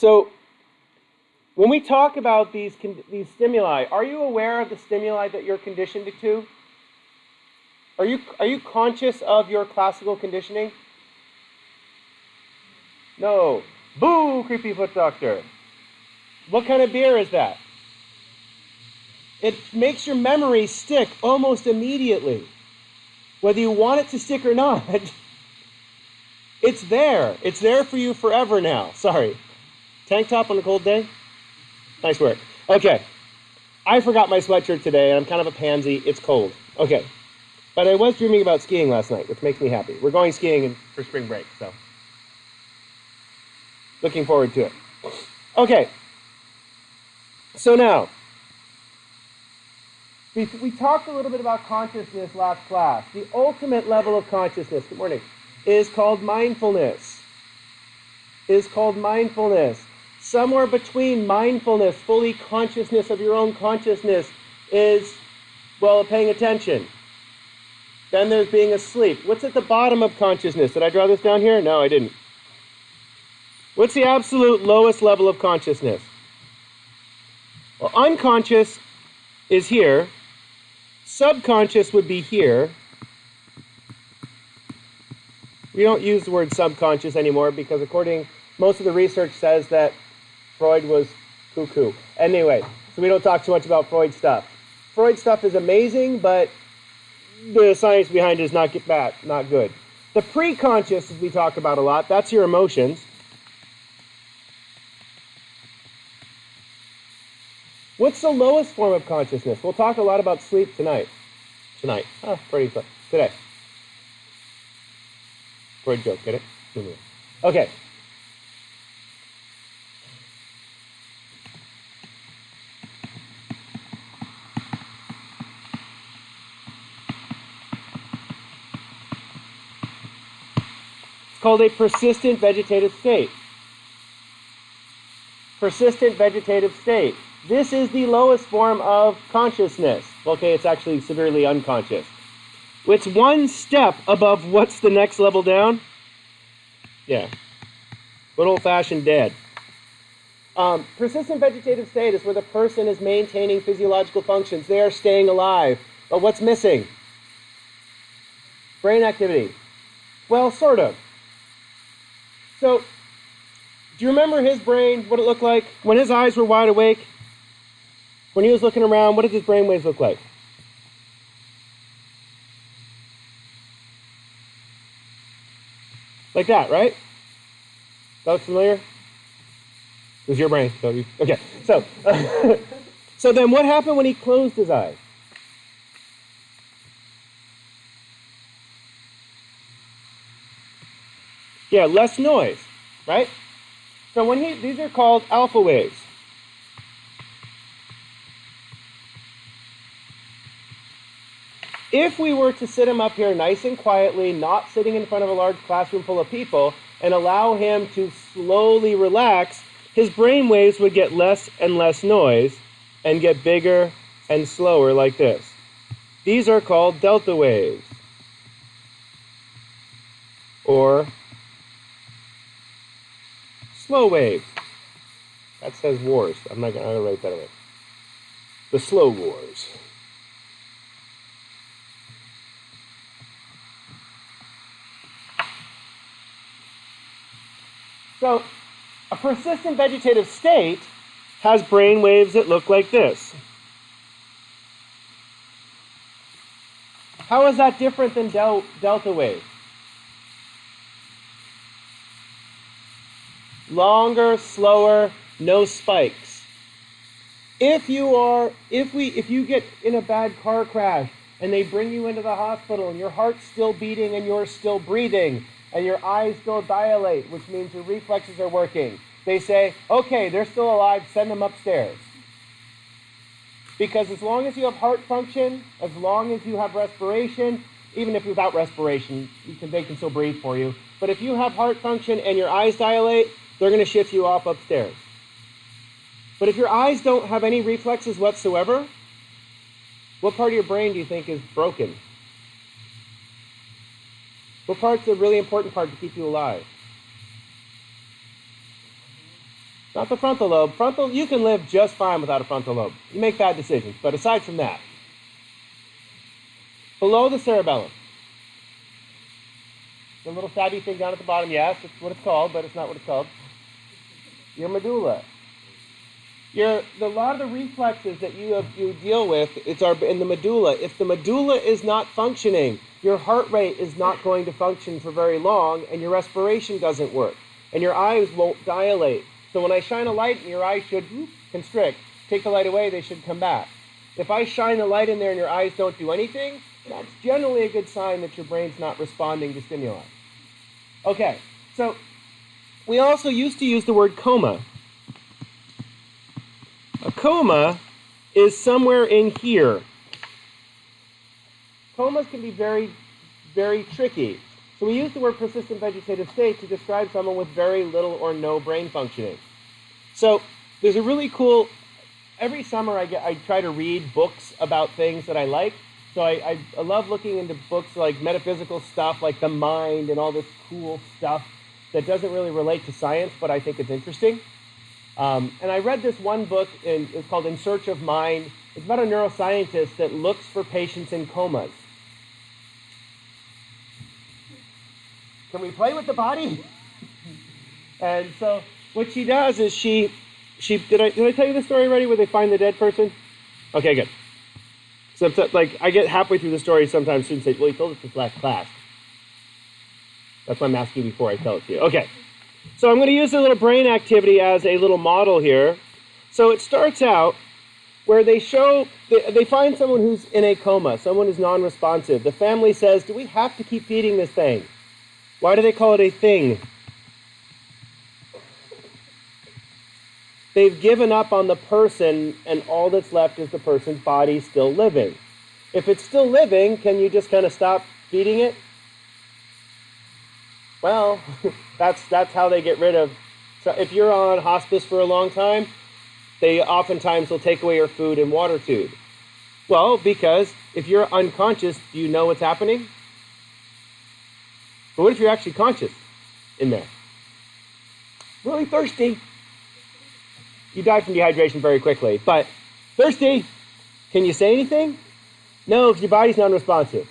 So when we talk about these stimuli, are you aware of the stimuli that you're conditioned to? Are you conscious of your classical conditioning? No. Boo, creepy foot doctor. What kind of beer is that? It makes your memory stick almost immediately. Whether you want it to stick or not, it's there. It's there for you forever now. Sorry. Tank top on a cold day? Nice work. Okay. I forgot my sweatshirt today, and I'm kind of a pansy. It's cold. Okay. But I was dreaming about skiing last night, which makes me happy. We're going skiing for spring break, so looking forward to it. Okay. So now, we talked a little bit about consciousness last class. The ultimate level of consciousness, good morning, is called mindfulness. Somewhere between mindfulness, fully consciousness of your own consciousness, is, well, paying attention. Then there's being asleep. What's at the bottom of consciousness? Did I draw this down here? No, I didn't. What's the absolute lowest level of consciousness? Well, unconscious is here. Subconscious would be here. We don't use the word subconscious anymore because most of the research says that Freud was cuckoo. Anyway, so we don't talk too much about Freud stuff. Freud stuff is amazing, but the science behind it is not good. The preconscious, as we talk about a lot, that's your emotions. What's the lowest form of consciousness? We'll talk a lot about sleep tonight. Today. Freud joke, get it? Okay. It's called a persistent vegetative state. Persistent vegetative state. This is the lowest form of consciousness. Okay, it's actually severely unconscious. It's one step above what's the next level down? Yeah. Good old-fashioned dead. Persistent vegetative state is where the person is maintaining physiological functions. They are staying alive. But what's missing? Brain activity. Well, sort of. So, do you remember his brain, what it looked like? When his eyes were wide awake, when he was looking around, what did his brain waves look like? Like that, right? That looks familiar? It was your brain. Okay, so, so then what happened when he closed his eyes? Yeah, less noise, right? So these are called alpha waves. If we were to sit him up here nice and quietly, not sitting in front of a large classroom full of people, and allow him to slowly relax, his brain waves would get less and less noise and get bigger and slower like this. These are called delta waves, or slow waves. That says wars. I'm not going to write that away. The slow wars. So, a persistent vegetative state has brain waves that look like this. How is that different than delta waves? Longer, slower, no spikes. If you get in a bad car crash and they bring you into the hospital and your heart's still beating and you're still breathing and your eyes still dilate, which means your reflexes are working, they say, okay, they're still alive, send them upstairs. Because as long as you have heart function, as long as you have respiration, even if without respiration, they can still breathe for you. But if you have heart function and your eyes dilate, they're going to shift you off upstairs. But if your eyes don't have any reflexes whatsoever, what part of your brain do you think is broken? What part's the really important part to keep you alive? Not the frontal lobe. Frontal, you can live just fine without a frontal lobe. You make bad decisions, but aside from that, below the cerebellum, the little stabby thing down at the bottom, yes, it's what it's called, but it's not what it's called. Your medulla. A lot of the reflexes that you deal with are in the medulla. If the medulla is not functioning, your heart rate is not going to function for very long, and your respiration doesn't work, and your eyes won't dilate. So when I shine a light, your eyes should constrict. Take the light away, they should come back. If I shine a light in there and your eyes don't do anything, that's generally a good sign that your brain's not responding to stimuli. Okay, so we also used to use the word coma. A coma is somewhere in here. Comas can be very, very tricky. So we use the word persistent vegetative state to describe someone with very little or no brain functioning. So there's a really cool, every summer I try to read books about things that I like. So I love looking into books like metaphysical stuff, like the mind and all this cool stuff that doesn't really relate to science, but I think it's interesting. And I read this one book, it's called In Search of Mind. It's about a neuroscientist that looks for patients in comas. Can we play with the body? And so what she does is did I tell you the story already where they find the dead person? Okay, good. So like I get halfway through the story, sometimes students say, well, you told us this last class. That's why I'm asking before I tell it to you. Okay. So I'm going to use a little brain activity as a little model here. So it starts out where they find someone who's in a coma, someone who's non-responsive. The family says, do we have to keep feeding this thing? Why do they call it a thing? They've given up on the person, and all that's left is the person's body still living. If it's still living, can you just kind of stop feeding it? Well, that's how they get rid of. So if you're on hospice for a long time, they oftentimes will take away your food and water tube. Well, because if you're unconscious, do you know what's happening? But what if you're actually conscious in there? Really thirsty. You die from dehydration very quickly, but thirsty. Can you say anything? No, because your body's non-responsive.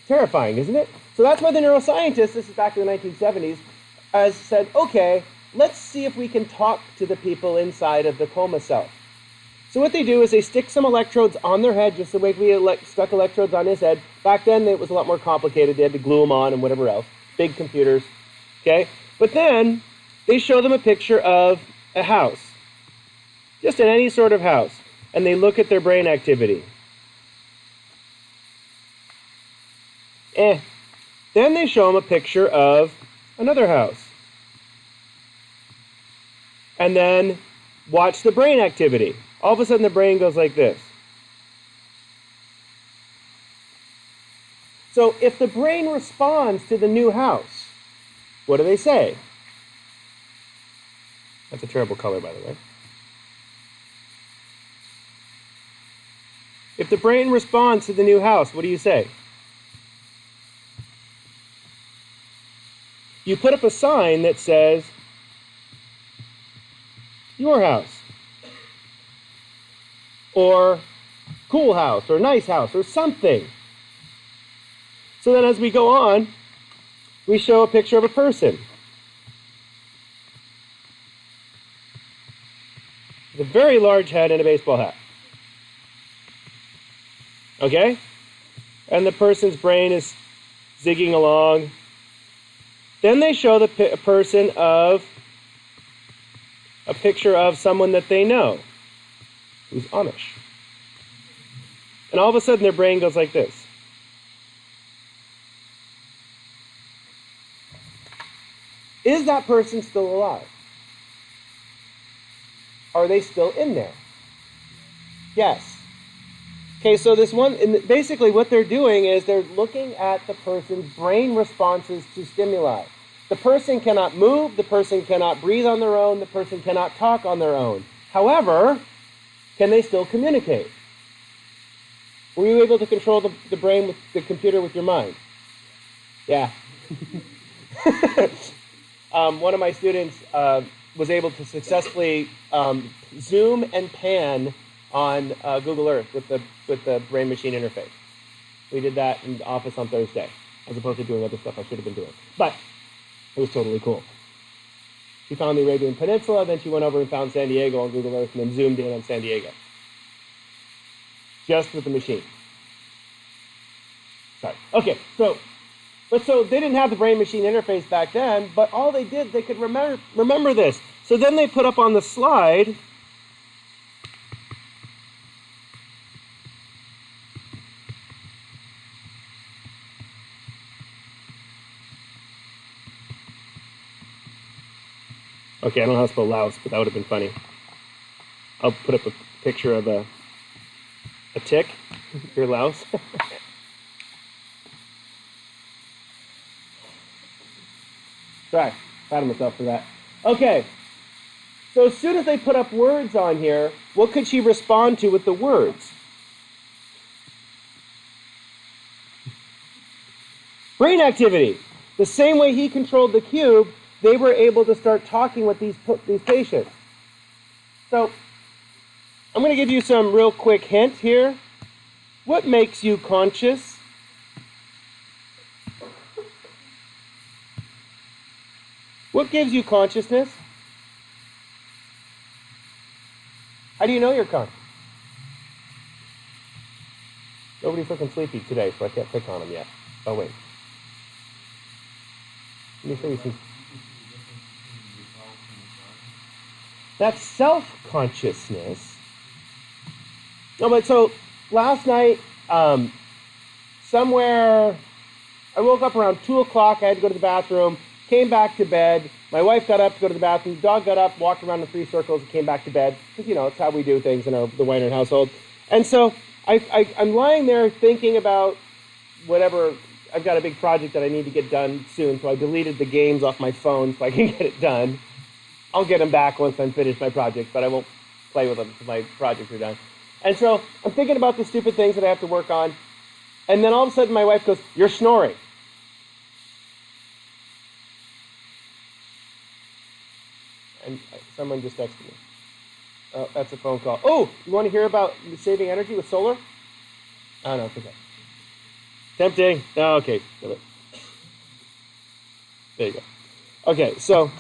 Terrifying, isn't it? So that's why the neuroscientists, this is back in the 1970s, has said, okay, let's see if we can talk to the people inside of the coma cell. So what they do is they stick some electrodes on their head, just the way we stuck electrodes on his head. Back then, it was a lot more complicated. They had to glue them on and whatever else. Big computers, okay? But then they show them a picture of a house, just in any sort of house, and they look at their brain activity. Then they show them a picture of another house. And then watch the brain activity. All of a sudden the brain goes like this. So if the brain responds to the new house, what do they say? That's a terrible color, by the way. If the brain responds to the new house, what do you say? You put up a sign that says, your house, or cool house, or nice house, or something. So then as we go on, we show a picture of a person. With a very large head and a baseball hat. Okay? And the person's brain is zigging along. Then they show the person of a picture of someone that they know, who's Amish. And all of a sudden their brain goes like this. Is that person still alive? Are they still in there? Yes. Okay, so this one, and basically what they're doing is they're looking at the person's brain responses to stimuli. The person cannot move, the person cannot breathe on their own, the person cannot talk on their own. However, can they still communicate? Were you able to control the brain with the computer with your mind? Yeah. One of my students was able to successfully zoom and pan on Google Earth with the brain-machine interface. We did that in the office on Thursday, as opposed to doing other stuff I should have been doing. But it was totally cool. She found the Arabian Peninsula, then she went over and found San Diego on Google Earth, and then zoomed in on San Diego. Just with the machine. Sorry. Okay, so they didn't have the brain-machine interface back then, but all they did, they could remember this. So then they put up on the slide okay, I don't know how to spell louse, but that would have been funny. I'll put up a picture of a tick, your louse. Sorry, proud of myself for that. Okay, so as soon as they put up words on here, what could she respond to with the words? Brain activity. The same way he controlled the cube, they were able to start talking with these patients. So I'm going to give you some real quick hint here. What makes you conscious? What gives you consciousness? How do you know you're conscious? Nobody's looking sleepy today, so I can't pick on them yet. Oh, wait. Let me show you some. That's self-consciousness. No, but so last night, somewhere, I woke up around 2 o'clock. I had to go to the bathroom, came back to bed. My wife got up to go to the bathroom. The dog got up, walked around in 3 circles, and came back to bed. Because, you know, it's how we do things in the Weinert household. And so I'm lying there thinking about whatever. I've got a big project that I need to get done soon, so I deleted the games off my phone so I can get it done. I'll get them back once I'm finished my project, but I won't play with them until my projects are done. And so I'm thinking about the stupid things that I have to work on, and then all of a sudden my wife goes, "You're snoring." And someone just texted me. Oh, that's a phone call. Oh, you want to hear about saving energy with solar? Oh, no, it's okay. Tempting. Oh, okay. There you go. Okay, so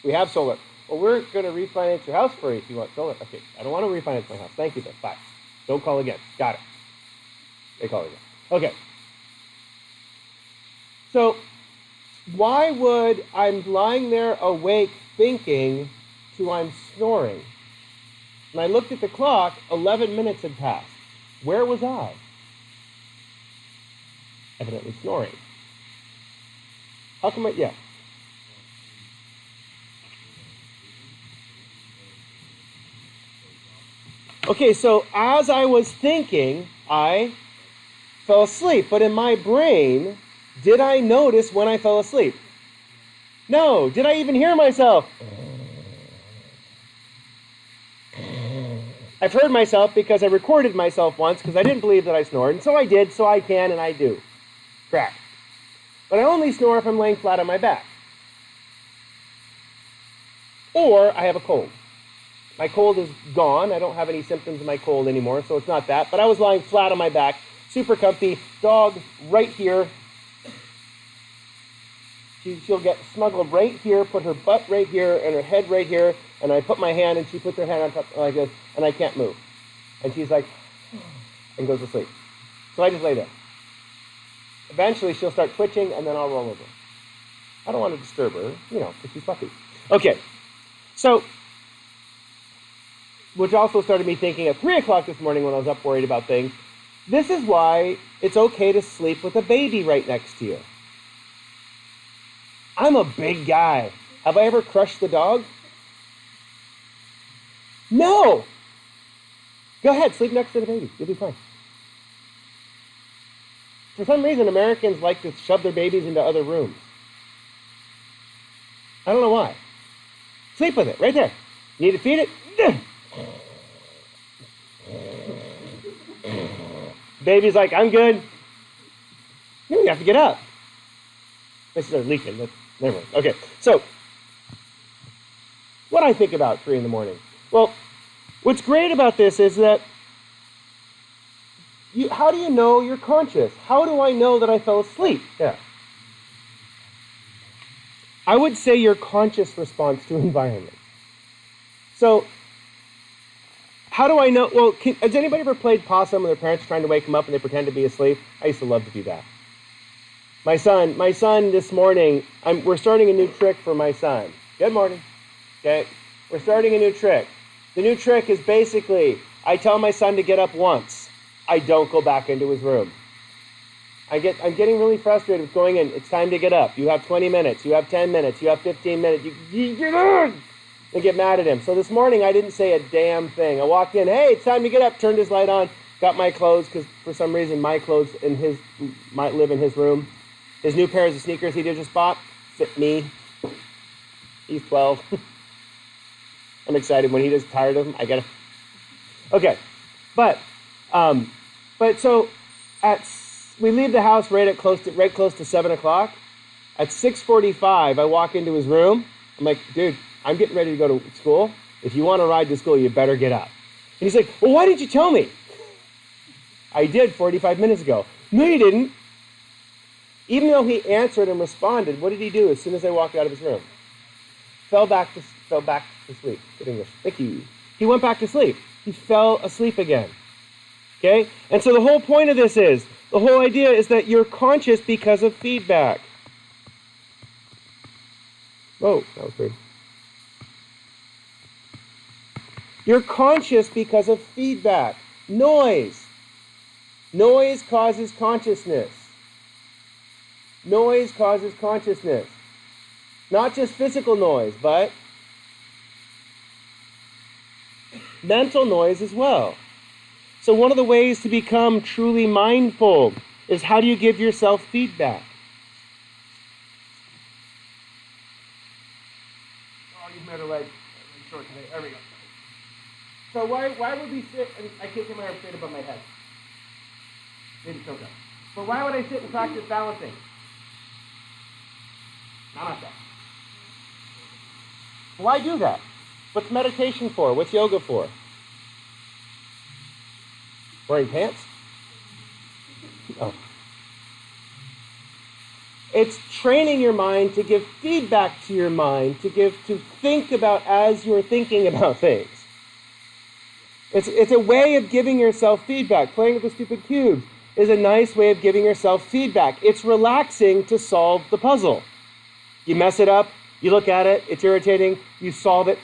we have solar. Well, we're going to refinance your house for you if you want solar. Okay, I don't want to refinance my house. Thank you, though. Bye. Don't call again. Got it. They call again. Okay. So why would I'm lying there awake thinking to I'm snoring? When I looked at the clock, 11 minutes had passed. Where was I? Evidently snoring. How come yeah. Okay, so as I was thinking, I fell asleep. But in my brain, did I notice when I fell asleep? No. Did I even hear myself? I've heard myself because I recorded myself once because I didn't believe that I snored. And so I did, so I can, and I do. Crap. But I only snore if I'm laying flat on my back. Or I have a cold. My cold is gone. I don't have any symptoms of my cold anymore, so it's not that. But I was lying flat on my back, super comfy, dog right here. She'll get snuggled right here, put her butt right here, and her head right here, and I put my hand, and she puts her hand on top like this, and I can't move. And she's like, and goes to sleep. So I just lay there. Eventually, she'll start twitching, and then I'll roll over. I don't want to disturb her, you know, because she's fluffy. Okay, so, which also started me thinking at 3 o'clock this morning when I was up worried about things, this is why it's okay to sleep with a baby right next to you. I'm a big guy. Have I ever crushed the dog? No! Go ahead, sleep next to the baby. You'll be fine. For some reason, Americans like to shove their babies into other rooms. I don't know why. Sleep with it, right there. Need to feed it? Baby's like, I'm good. You have to get up. They start leaking. Never mind. Okay, so what I think about 3 in the morning. Well, what's great about this is that how do you know you're conscious? How do I know that I fell asleep? Yeah. I would say your conscious response to environment. So, how do I know? Well, has anybody ever played possum when their parents are trying to wake them up and they pretend to be asleep? I used to love to do that. My son this morning, we're starting a new trick for my son. Good morning. Okay, we're starting a new trick. The new trick is basically, I tell my son to get up once. I don't go back into his room. I'm getting really frustrated with going in. It's time to get up. You have 20 minutes. You have 10 minutes. You have 15 minutes. You get on! And get mad at him. So this morning I didn't say a damn thing. I walked in. Hey, it's time to get up. Turned his light on. Got my clothes because for some reason my clothes might live in his room. His new pairs of sneakers he just bought fit me. He's 12. I'm excited when he gets tired of them. I get it. Okay, but so we leave the house right close to 7 o'clock. At 6:45, I walk into his room. I'm like, dude, I'm getting ready to go to school. If you want to ride to school, you better get up. And he's like, well, why didn't you tell me? I did 45 minutes ago. No, you didn't. Even though he answered and responded, what did he do as soon as I walked out of his room? Fell back to sleep. Good English. Thank you. He went back to sleep. He fell asleep again. Okay? And so the whole point of this is, the whole idea is that you're conscious because of feedback. Whoa, that was weird. You're conscious because of feedback. Noise. Noise causes consciousness. Noise causes consciousness. Not just physical noise, but mental noise as well. So one of the ways to become truly mindful is, how do you give yourself feedback? Oh, you've made a leg short today. There we go. So why would we sit, and I can't get my arm straight above my head. Maybe so good. But why would I sit and practice balancing? Not like that. Why do that? What's meditation for? What's yoga for? Wearing pants? Oh. It's training your mind to give feedback to your mind, to think about as you're thinking about things. It's a way of giving yourself feedback. Playing with the stupid cubes is a nice way of giving yourself feedback. It's relaxing to solve the puzzle. You mess it up, you look at it, it's irritating, you solve it.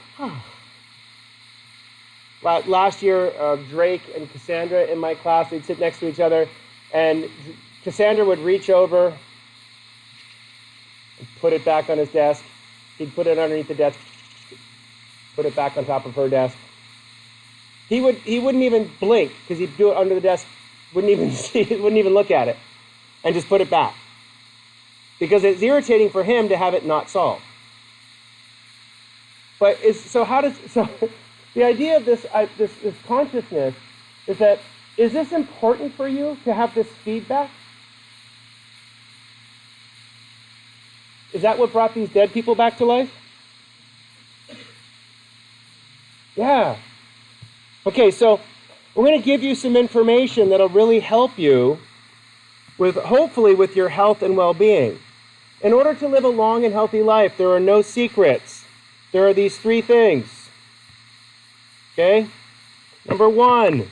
Last year, Drake and Cassandra in my class, they'd sit next to each other, and Cassandra would reach over and put it back on his desk. He'd put it underneath the desk, put it back on top of her desk. He wouldn't even blink, because he'd do it under the desk, wouldn't even see it, wouldn't even look at it, and just put it back. Because it's irritating for him to have it not solved. But the idea of this consciousness is that, is this important for you to have this feedback? Is that what brought these dead people back to life? Yeah. Okay, so we're going to give you some information that'll really help you hopefully with your health and well-being. In order to live a long and healthy life, there are no secrets. There are these 3 things. Okay? Number 1.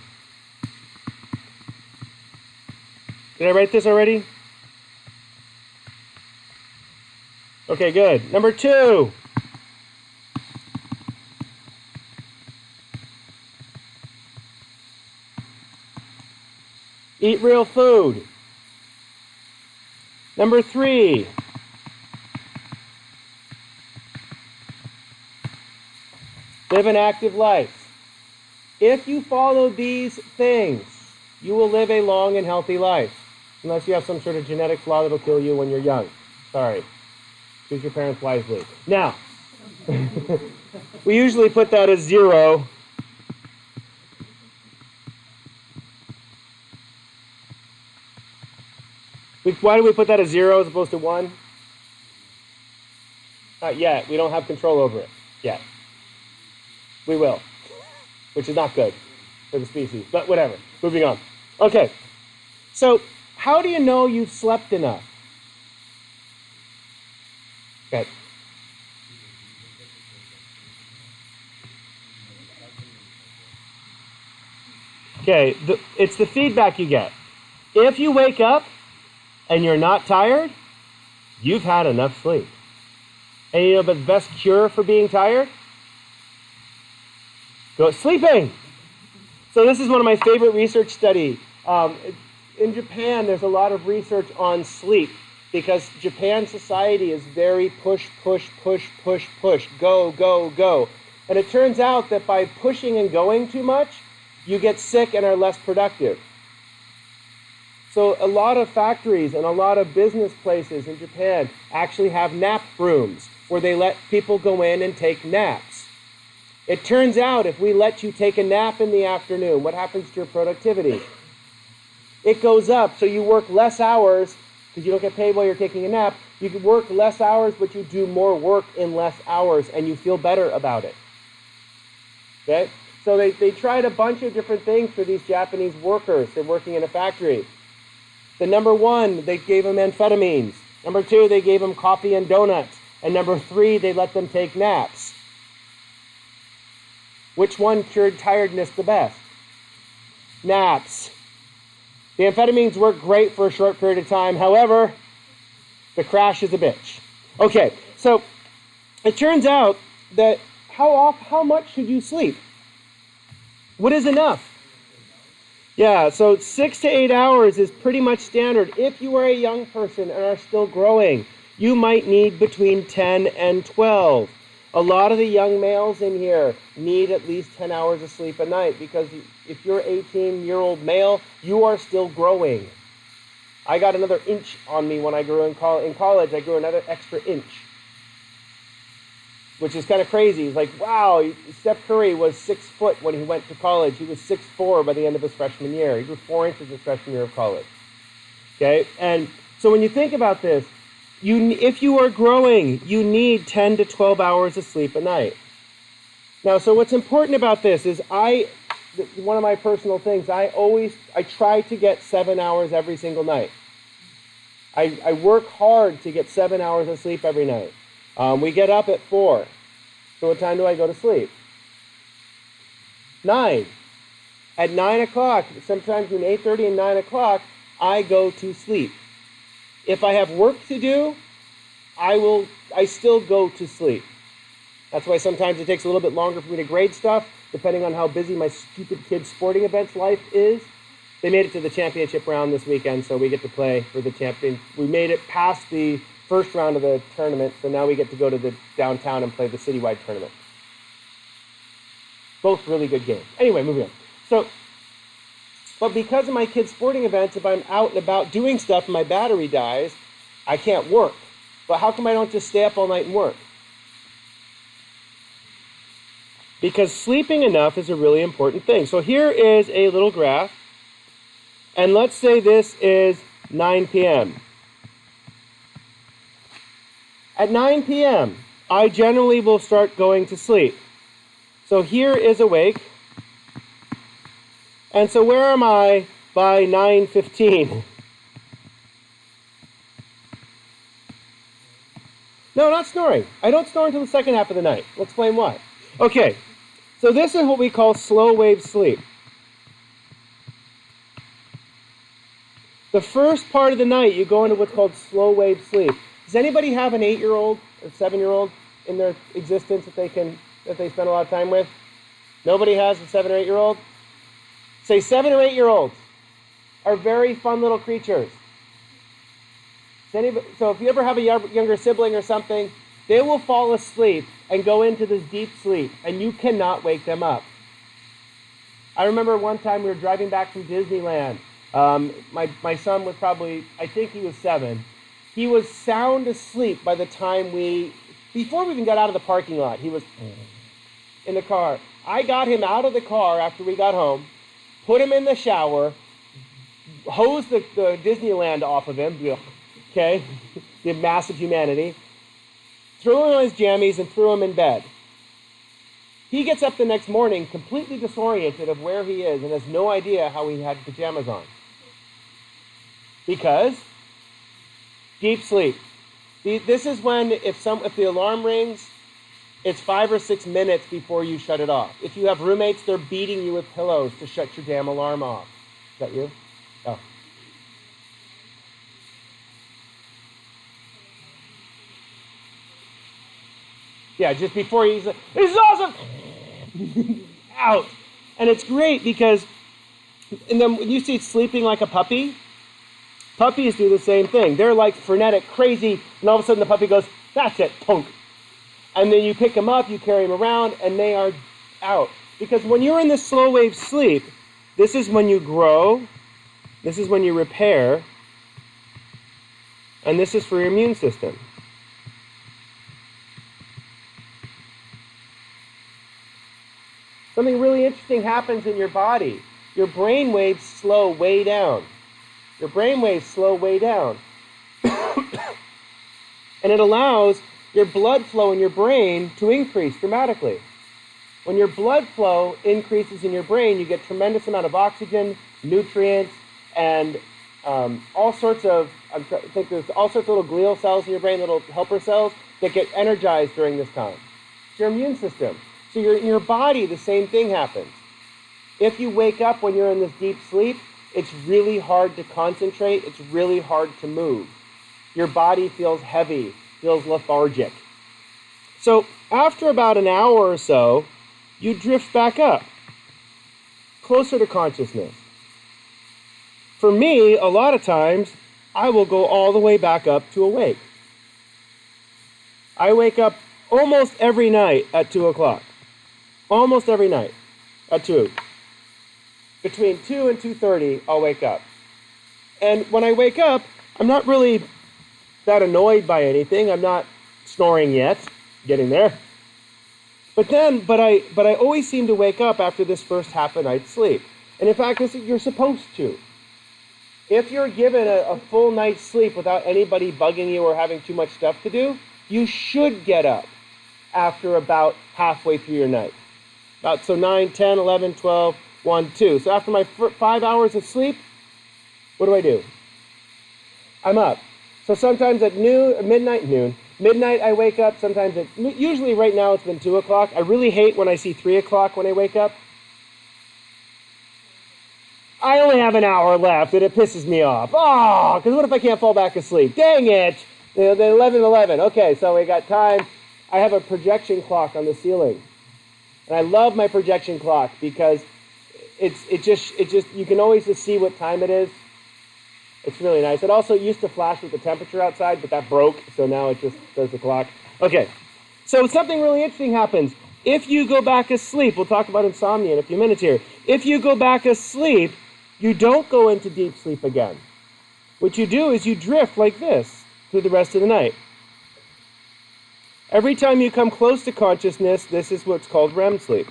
Did I write this already? Okay, good. Number 2. Eat real food. Number 3. Live an active life. If you follow these things, you will live a long and healthy life. Unless you have some sort of genetic flaw that'll kill you when you're young. Sorry. Choose your parents wisely. Now, we usually put that as 0. Why do we put that as 0 as opposed to 1? Not yet. We don't have control over it yet. We will, which is not good for the species, but whatever. Moving on. Okay, so how do you know you've slept enough? Okay. Okay, it's the feedback you get. If you wake up and you're not tired, you've had enough sleep. And you know the best cure for being tired? Go sleeping. So this is one of my favorite research studies. In Japan, there's a lot of research on sleep because Japan society is very push, push, push, push, push, go, go, go. And it turns out that by pushing and going too much, you get sick and are less productive. So a lot of factories and a lot of business places in Japan actually have nap rooms where they let people go in and take naps. It turns out if we let you take a nap in the afternoon, what happens to your productivity? It goes up, so you work less hours because you don't get paid while you're taking a nap. You can work less hours, but you do more work in less hours, and you feel better about it. Okay? So they tried a bunch of different things for these Japanese workers. They're working in a factory. The number one, they gave them amphetamines. Number two, they gave them coffee and donuts. And number three, they let them take naps. Which one cured tiredness the best? Naps. The amphetamines work great for a short period of time. However, the crash is a bitch. Okay, so it turns out that how much should you sleep? What is enough? Yeah, so 6 to 8 hours is pretty much standard. If you are a young person and are still growing, you might need between 10 and 12. A lot of the young males in here need at least 10 hours of sleep a night because if you're an 18-year-old male, you are still growing. I got another inch on me when I grew in college. I grew another extra inch, which is kind of crazy. It's like, wow, Steph Curry was 6 foot when he went to college. He was 6'4" by the end of his freshman year. He grew 4 inches his freshman year of college. Okay, and so when you think about this, if you are growing, you need 10 to 12 hours of sleep a night. Now, so what's important about this is one of my personal things, I try to get 7 hours every single night. I work hard to get 7 hours of sleep every night. We get up at 4. So what time do I go to sleep? 9. At 9 o'clock, sometimes between 8:30 and 9 o'clock, I go to sleep. If I have work to do, I still go to sleep. That's why sometimes it takes a little bit longer for me to grade stuff, depending on how busy my stupid kids' sporting events life is. They made it to the championship round this weekend, so we get to play for the champion. We made it past the first round of the tournament, so now we get to go to the downtown and play the citywide tournament. Both really good games. Anyway, moving on. But because of my kids' sporting events, if I'm out and about doing stuff and my battery dies, I can't work. But how come I don't just stay up all night and work? Because sleeping enough is a really important thing. So here is a little graph, and let's say this is 9 p.m. At 9 p.m., I generally will start going to sleep. So here is awake. And so where am I by 9:15? No, not snoring. I don't snore until the second half of the night. I'll explain why. Okay, so this is what we call slow wave sleep. The first part of the night, you go into what's called slow wave sleep. Does anybody have an 8-year-old or 7-year-old in their existence that they spend a lot of time with? Nobody has a 7 or 8-year-old? Say 7 or 8-year-olds are very fun little creatures. So if you ever have a younger sibling or something, they will fall asleep and go into this deep sleep, and you cannot wake them up. I remember one time we were driving back from Disneyland. My son was probably, I think he was 7. He was sound asleep by the time before we even got out of the parking lot, he was in the car. I got him out of the car after we got home, put him in the shower, hosed the Disneyland off of him, okay, the massive humanity, threw him on his jammies and threw him in bed. He gets up the next morning completely disoriented of where he is and has no idea how he had pajamas on. Because deep sleep. This is when if the alarm rings, it's 5 or 6 minutes before you shut it off. If you have roommates, they're beating you with pillows to shut your damn alarm off. Is that you? Oh. Yeah, just before he's like, this is awesome! Out. And it's great because, and then when you see sleeping like a puppy, puppies do the same thing. They're like frenetic, crazy, and all of a sudden the puppy goes, that's it, punk. And then you pick them up, you carry them around, and they are out. Because when you're in this slow wave sleep, this is when you grow, this is when you repair, and this is for your immune system. Something really interesting happens in your body. Your brain waves slow way down. Your brain waves slow way down. And it allows your blood flow in your brain to increase dramatically. When your blood flow increases in your brain, you get tremendous amount of oxygen, nutrients, and all sorts of, I think there's all sorts of little glial cells in your brain, little helper cells, that get energized during this time. It's your immune system. So in your body, the same thing happens. If you wake up when you're in this deep sleep, it's really hard to concentrate. It's really hard to move. Your body feels heavy, feels lethargic. So after about an hour or so, you drift back up, closer to consciousness. For me, a lot of times, I will go all the way back up to awake. I wake up almost every night at 2 o'clock. Almost every night at 2. Between 2 and 2:30, I'll wake up. And when I wake up, I'm not really that annoyed by anything. I'm not snoring yet, getting there. But I always seem to wake up after this first half a night's sleep. And in fact, you're supposed to. If you're given a full night's sleep without anybody bugging you or having too much stuff to do, you should get up after about halfway through your night. So 9, 10, 11, 12, 1, 2. So after my 5 hours of sleep, what do? I'm up. So sometimes at midnight I wake up. Sometimes usually right now it's been 2 o'clock. I really hate when I see 3 o'clock when I wake up. I only have an hour left and it pisses me off. Oh, because what if I can't fall back asleep? Dang it. The 11:11. Okay, so we got time. I have a projection clock on the ceiling. And I love my projection clock because it just you can always just see what time it is. It's really nice. It also used to flash with the temperature outside, but that broke, so now it just does the clock. Okay, so something really interesting happens. If you go back asleep, we'll talk about insomnia in a few minutes here. If you go back asleep, you don't go into deep sleep again. What you do is you drift like this through the rest of the night. Every time you come close to consciousness, this is what's called REM sleep.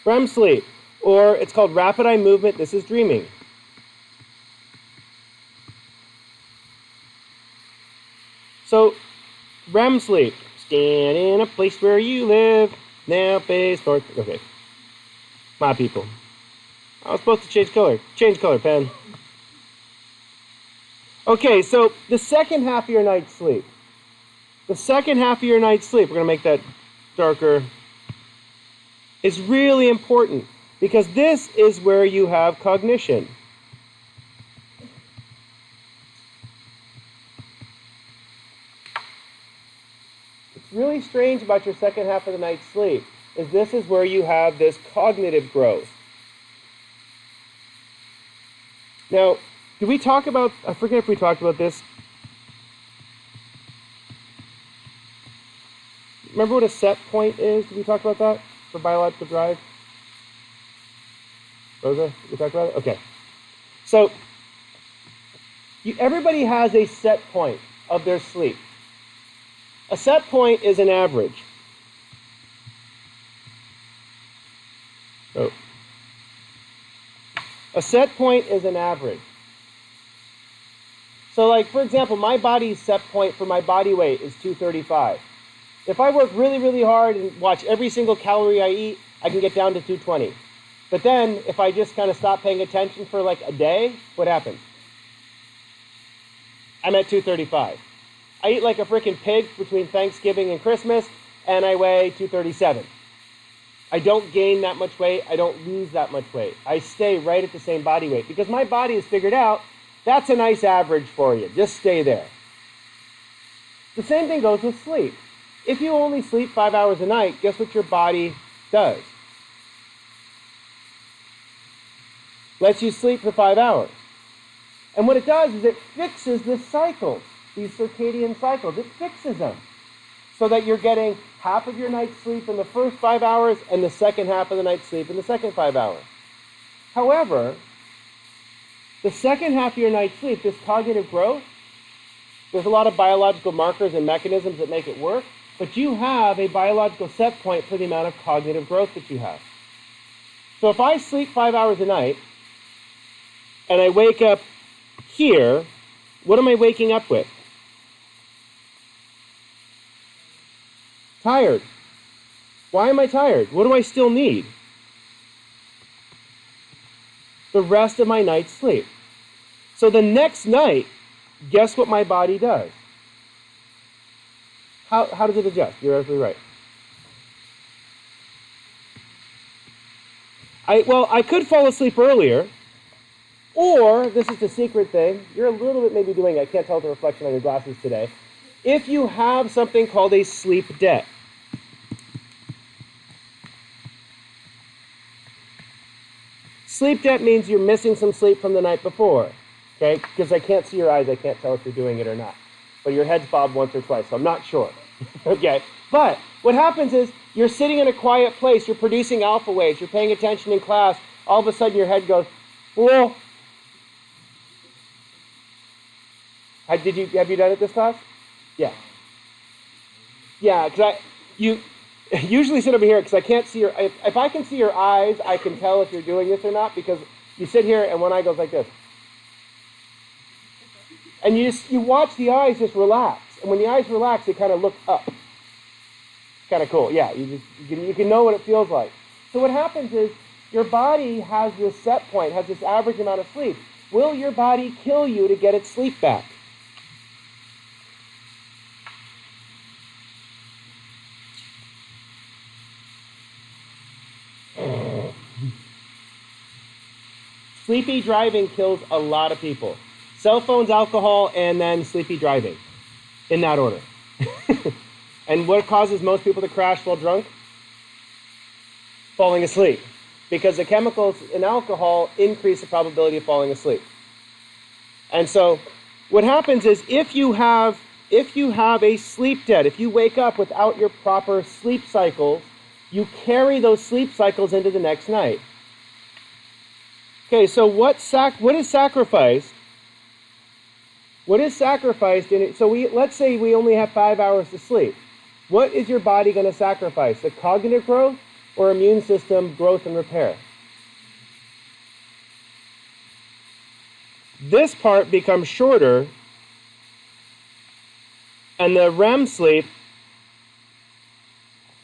REM sleep, or it's called rapid eye movement. This is dreaming. So, REM sleep. Stand in a place where you live. Now face north. Okay. My people. I was supposed to change color. Change color, pen. Okay, so the second half of your night's sleep. The second half of your night's sleep, we're going to make that darker, is really important because this is where you have cognition. What's really strange about your second half of the night's sleep is this is where you have this cognitive growth. Now, did we talk about, I forget if we talked about this. Remember what a set point is? Did we talk about that for biological drive? Rosa, we talked about it? Okay. So, everybody has a set point of their sleep. A set point is an average. So, a set point is an average. So like, for example, my body's set point for my body weight is 235. If I work really, really hard and watch every single calorie I eat, I can get down to 220. But then if I just kind of stop paying attention for like a day, what happens? I'm at 235. I eat like a freaking pig between Thanksgiving and Christmas, and I weigh 237. I don't gain that much weight. I don't lose that much weight. I stay right at the same body weight because my body has figured out that's a nice average for you. Just stay there. The same thing goes with sleep. If you only sleep 5 hours a night, guess what your body does? Lets you sleep for 5 hours. And what it does is it fixes the cycles, these circadian cycles. It fixes them so that you're getting half of your night's sleep in the first 5 hours and the second half of the night's sleep in the second 5 hours. However, the second half of your night's sleep, this cognitive growth, there's a lot of biological markers and mechanisms that make it work, but you have a biological set point for the amount of cognitive growth that you have. So if I sleep 5 hours a night and I wake up here, what am I waking up with? Tired. Why am I tired? What do I still need? The rest of my night's sleep. So the next night, guess what my body does? How does it adjust? You're absolutely right. I could fall asleep earlier, or, this is the secret thing, you're a little bit maybe doing it, I can't tell the reflection on your glasses today, if you have something called a sleep debt. Sleep debt means you're missing some sleep from the night before, okay? Because I can't see your eyes, I can't tell if you're doing it or not. But your head's bobbed once or twice, so I'm not sure, okay? But what happens is you're sitting in a quiet place, you're producing alpha waves, you're paying attention in class, all of a sudden your head goes, whoa. Have you done it this class? Yeah. Yeah, because you usually sit over here because I can't see your, if I can see your eyes, I can tell if you're doing this or not because you sit here and one eye goes like this. And you watch the eyes just relax. And when the eyes relax, they kind of look up. Kind of cool. Yeah, you can know what it feels like. So what happens is your body has this set point, has this average amount of sleep. Will your body kill you to get its sleep back? Sleepy driving kills a lot of people. Cell phones, alcohol, and then sleepy driving. In that order. And what causes most people to crash while drunk? Falling asleep. Because the chemicals in alcohol increase the probability of falling asleep. And so what happens is if you have a sleep debt, if you wake up without your proper sleep cycles, you carry those sleep cycles into the next night. Okay, so what is sacrificed? What is sacrificed in it? So let's say we only have 5 hours to sleep. What is your body going to sacrifice? The cognitive growth or immune system growth and repair? This part becomes shorter, and the REM sleep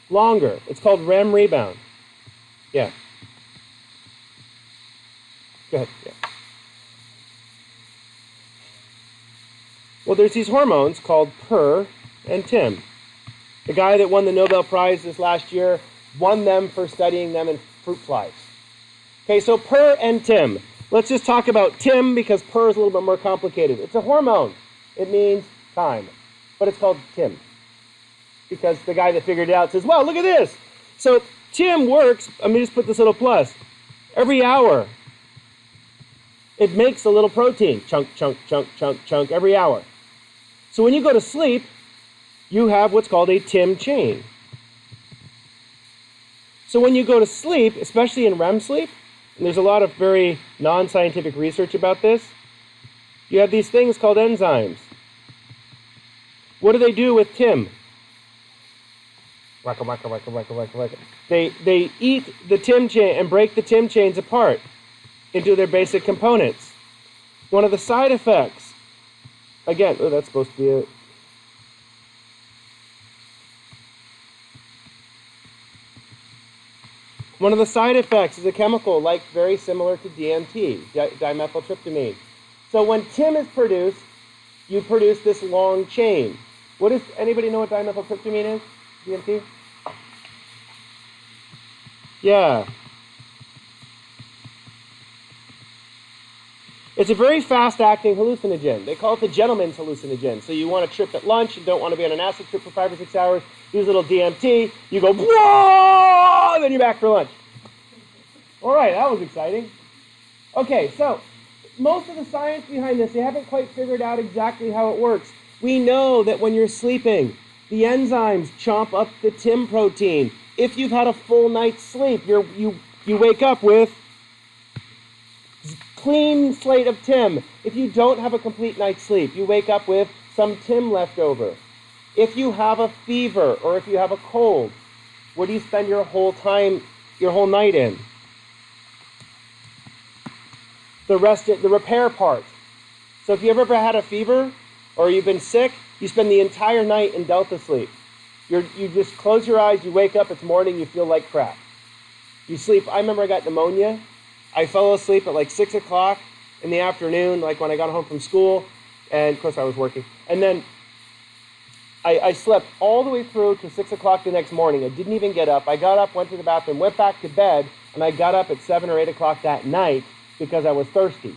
longer. It's called REM rebound. Yeah. Go ahead. Yeah. Well, there's these hormones called PER and TIM. The guy that won the Nobel Prize this last year won them for studying them in fruit flies. Okay, so PER and TIM. Let's just talk about TIM because PER is a little bit more complicated. It's a hormone. It means time. But it's called TIM. Because the guy that figured it out says, wow, look at this. So TIM works, let me just put this little plus. Every hour, it makes a little protein. Chunk, chunk, chunk, chunk, chunk, every hour. So when you go to sleep, you have what's called a TIM chain. So when you go to sleep, especially in REM sleep, and there's a lot of very non-scientific research about this, you have these things called enzymes. What do they do with TIM? Wacka, wacka, wacka, wacka, wacka, wacka. They eat the TIM chain and break the TIM chains apart into their basic components. One of the side effects, again, oh, that's supposed to be a... One of the side effects is a chemical like very similar to DMT, dimethyltryptamine. So when TIM is produced, you produce this long chain. Anybody know what dimethyltryptamine is? DMT? Yeah. It's a very fast-acting hallucinogen. They call it the gentleman's hallucinogen. So you want to trip at lunch and don't want to be on an acid trip for 5 or 6 hours, use a little DMT, you go, whoa, and then you're back for lunch. All right, that was exciting. Okay, so most of the science behind this, they haven't quite figured out exactly how it works. We know that when you're sleeping, the enzymes chomp up the TIM protein. If you've had a full night's sleep, you wake up with clean slate of TIM. If you don't have a complete night's sleep, you wake up with some TIM left over. If you have a fever or if you have a cold, where do you spend your whole night in? The repair part. So if you've ever had a fever or you've been sick, you spend the entire night in delta sleep. You just close your eyes, you wake up, it's morning, you feel like crap. You sleep. I remember I got pneumonia. I fell asleep at like 6 o'clock in the afternoon, like when I got home from school, and of course I was working. And then I slept all the way through to 6 o'clock the next morning. I didn't even get up. I got up, went to the bathroom, went back to bed, and I got up at 7 or 8 o'clock that night because I was thirsty.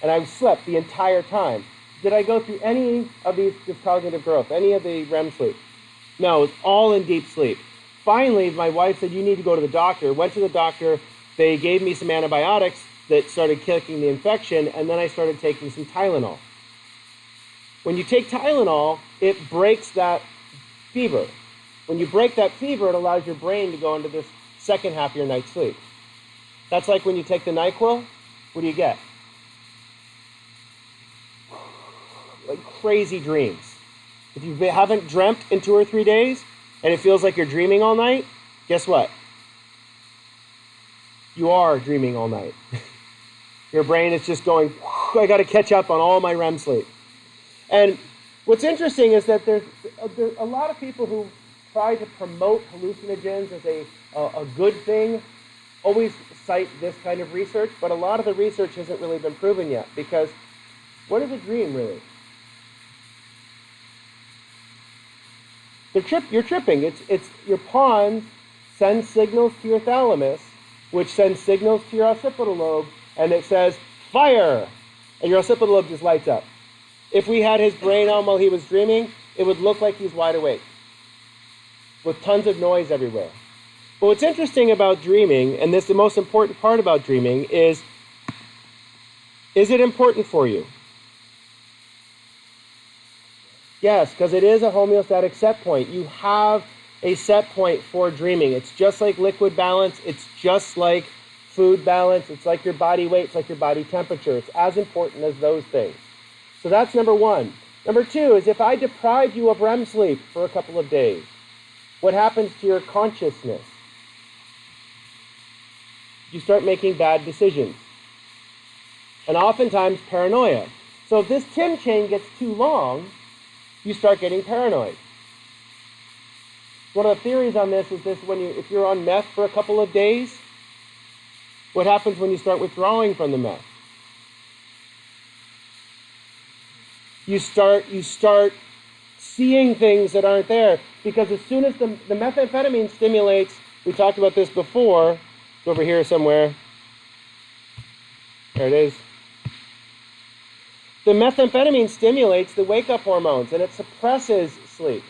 And I slept the entire time. Did I go through any of this cognitive growth, any of the REM sleep? No, it was all in deep sleep. Finally, my wife said, you need to go to the doctor. Went to the doctor. They gave me some antibiotics that started kicking the infection, and then I started taking some Tylenol. When you take Tylenol, it breaks that fever. When you break that fever, it allows your brain to go into this second half of your night's sleep. That's like when you take the NyQuil, what do you get? Like crazy dreams. If you haven't dreamt in 2 or 3 days, and it feels like you're dreaming all night, guess what? You are dreaming all night. Your brain is just going, I got to catch up on all my REM sleep. And what's interesting is that there's a lot of people who try to promote hallucinogens as a good thing, always cite this kind of research, but a lot of the research hasn't really been proven yet, because what is a dream really? You're tripping. It's your pons sends signals to your thalamus, which sends signals to your occipital lobe, and it says, fire! And your occipital lobe just lights up. If we had his brain on while he was dreaming, it would look like he's wide awake, with tons of noise everywhere. But what's interesting about dreaming, and this is the most important part about dreaming, is it important for you? Yes, because it is a homeostatic set point. You have a set point for dreaming. It's just like liquid balance. It's just like food balance. It's like your body weight. It's like your body temperature. It's as important as those things. So that's number one. Number two is if I deprive you of REM sleep for a couple of days, what happens to your consciousness? You start making bad decisions. And oftentimes paranoia. So if this TIM chain gets too long, you start getting paranoid. One of the theories on this is if you're on meth for a couple of days, what happens when you start withdrawing from the meth? You start seeing things that aren't there, because as soon as the methamphetamine stimulates, we talked about this before, it's over here somewhere. There it is. The methamphetamine stimulates the wake-up hormones, and it suppresses sleep.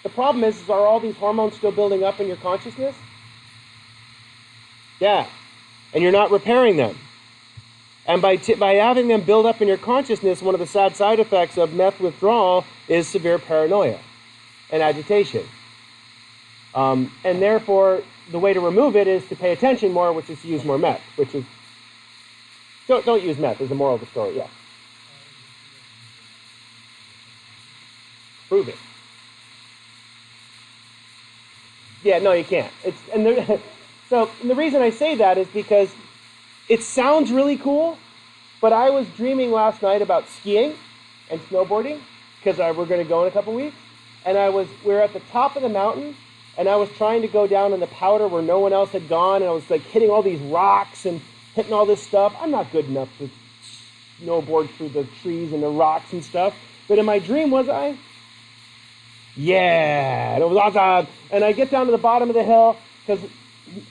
The problem is are all these hormones still building up in your consciousness? Yeah. And you're not repairing them. And by having them build up in your consciousness, one of the sad side effects of meth withdrawal is severe paranoia and agitation. And therefore, the way to remove it is to pay attention more, which is to use more meth, which is... Don't use meth is the moral of the story, yeah. Prove it. Yeah, no, you can't. So the reason I say that is because it sounds really cool, but I was dreaming last night about skiing and snowboarding, because we're going to go in a couple weeks, and we're at the top of the mountain, and I was trying to go down in the powder where no one else had gone, and I was like hitting all these rocks and hitting all this stuff. I'm not good enough to snowboard through the trees and the rocks and stuff, but in my dream, was I? Yeah, it was awesome. And I get down to the bottom of the hill, because